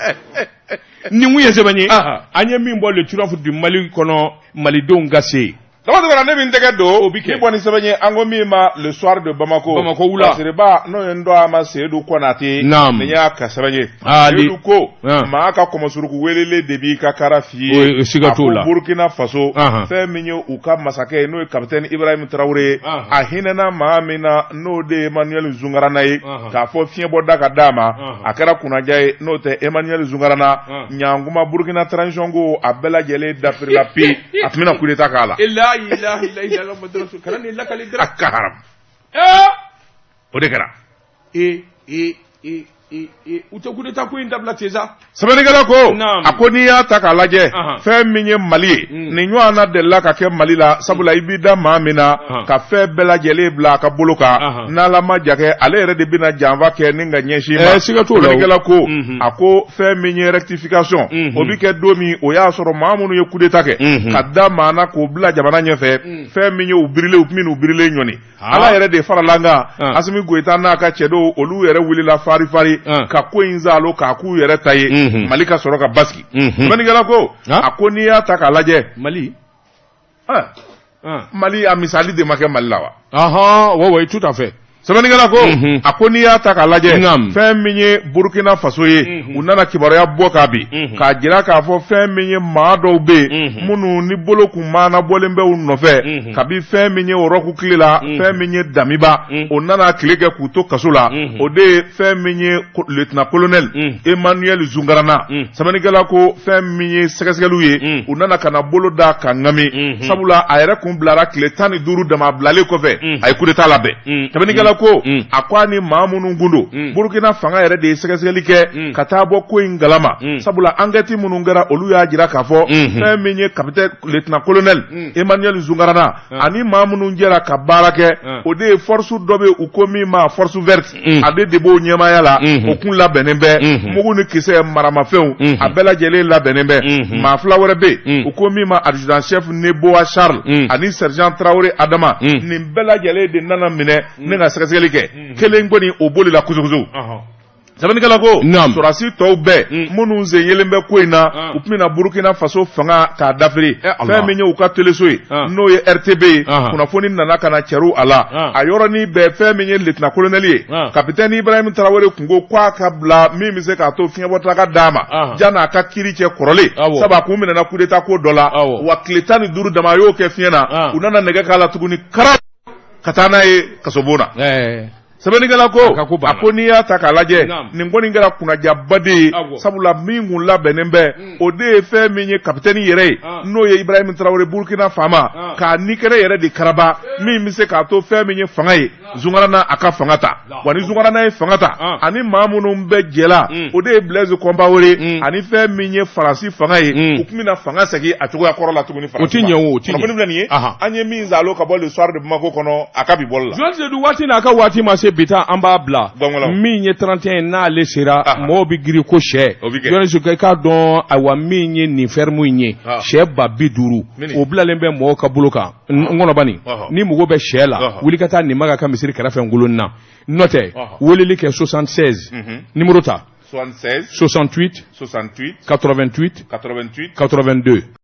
ni mun ye sɛbɛn ye an ye min bɔ le triomphe du Mali kɔnɔ malidenw ka se D'abord, ne bin tɛgɛ don ni bɔ ni sɛbɛn ye an ko min ma le soir de Bamako wula Siriba n'o ye ndɔ ama Seydou Konate ni y'a ka sɛbɛn ye Seydou ko maa ka kɔmɔsuruku welele de b'i ka kara f'i ye a ko Burkina Faso fɛn min ye u ka masakɛ n'o ye capitaine Ibrahim Traoré a hinɛna maa min na n'o de ye Emmanuel Zungarana ye k'a fɔ fiɲɛbɔ da ka d'a ma a kɛra kunnaja ye n'o tɛ Emmanuel Zungarana Ɲankuma Burkina transition ko a bɛɛ lajɛlen dafirila pe a tun bɛna coup d'état k'a la ilaha illallah madrasu kana ni lakali dara akaram o de kɛra u tɛ coup d'état ko in dabila teza sɛbɛnnikɛla ko a ko n'i y'a ta k'a lajɛ fɛn min ye Mali ye nin ɲɔgɔnna delila ka kɛ Mali la sabula i b'i da maa min na ka fɛn bɛɛ lajɛlen bila a ka bolo kan n'Ala ma ja kɛ ale yɛrɛ de bɛna janfa kɛ ni ka ɲɛsin ma sɛbɛnnikɛla ko a ko fɛn min ye rectification o bi kɛ don min o y'a sɔrɔ maa minnu ye coup d'état kɛ ka da maa na k'o bila jamana ɲɛfɛ fɛn min ye u birilen u tun bɛ n'u birilen ɲɔni Ala yɛrɛ de farala an kan Asimi Goyita n'a ka cɛ dɔw olu yɛrɛ wulila fari fari ka ko in zalo k'a k'u yɛrɛ ta ye Mali ka sɔrɔ ka basigi sɛbɛnnikɛla ko a ko n'i y'a ta k'a lajɛ Mali Mali a misali de ma kɛ Mali la wa oui tout à fait sɛbɛnnikɛla ko a ko n'i y'a ta k'a lajɛ fɛn min ye Burkina Faso ye u nana kibaruya bɔ k'a bi k'a jira k'a fɔ fɛn min ye maa dɔw bɛ yen minnu ni bolo kun maana bɔlen bɛ u nɔfɛ kabi fɛn min ye Oroku tile la fɛn min ye Damiba o nana tile kɛ k'u to kaso la o de ye fɛn min ye lieutenant colonel Emmanuel Zungarana sɛbɛnnikɛla ko fɛn min ye sɛgɛsɛgɛliw ye u nana ka na bolo da ka ŋami sabula a yɛrɛ kun bilara tile 15 dama bilalen kɔfɛ a ye coup d'état labɛn sɛbɛnnikɛla ko a ko ani maa minnu gundo Burkina fanga yɛrɛ de ye sɛgɛsɛgɛli kɛ ka taa bɔ ko in galama sabula enquête minnu kɛra olu y'a jira k'a fɔ fɛn min ye capitaine lieutenant colonel Emmanuel Zungarana ani maa minnu jɛra ka baara kɛ o de ye force dɔ bɛ u ko min ma force verte ale de b'o ɲɛmaaya la o kun labɛnnen bɛ mugu ni kisɛ maramafɛnw a bɛɛ lajɛlen labɛnnen bɛ maa fila wɛrɛ bɛ yen u ko min ma adjudant chef Neboa Charles ani sergent Traoré Adama nin bɛɛ lajɛlen de nana minɛ ne ka sɛgɛsɛgɛli kɛ kelen kɔni o bolila kuzukuzu sɛbɛnnikɛla ko sɔrɔdasi tɔw bɛɛ minnu sen yelen bɛ ko in na u tun bɛna Burkina Faso fanga k'a dafiri fɛn min ye u ka teleso ye n'o ye RTB ye kunnafoni nana ka na cɛru a la a yɔrɔnin bɛɛ fɛn min ye lieutenant colonel ye capitaine Ibrahim Traoré kun ko k'a ka bila min bɛ se k'a to fiɲɛbɔtaka d'a ma jan'a ka kiiri cɛ kɔrɔlen sabu a kun minɛna coup d'état ko dɔ la wa tile 15 dama a y'o kɛ fiɲɛ na u nana nɛgɛ k'a la tuguni kara ka taa n'a ye kasobon na sɛbɛnnikɛla ko a ko n'i y'a ta k'a lajɛ nin kɔni kɛra kunnajabaden ye sabula min kun labɛnnen bɛ o de ye fɛn min ye capitaine yɛrɛ ye n'o ye Ibrahim Traoré Burkina faama k'a nikɛnɛ yɛrɛ de karaba min bɛ se k'a to fɛn min ye fanga ye Zungarana a ka fanga ta wa ni Zungarana ye fanga ta ani maa minnu bɛ jɛ la o de ye Blaise Compaoré ani fɛn min ye Faransi fanga ye u tun bɛna fanga segin a cogoya kɔrɔ la tuguni Faransi ma o tɛ ɲɛ nin ye an ye min zalo ka bɔ le soir de Bamako kɔnɔ a ka bi bɔli la Joël Seydou waati n'a ka waati ma se bita an b'a bila min ye 31 n'ale sera mɔgɔw bɛ girin ko sɛ Joël Seydou k'a dɔn ayiwa min ye nin ferme in ye sɛ 50,000 o bilalen bɛ mɔgɔw ka bolo kan n kɔnɔ bani ni mɔgɔ bɛ sɛ la wuli ka taa nin ma ka misiri kɛrɛfɛ ngolon na n'o tɛ weleli kɛ 76 numéro ta 76 68 68 88 88 82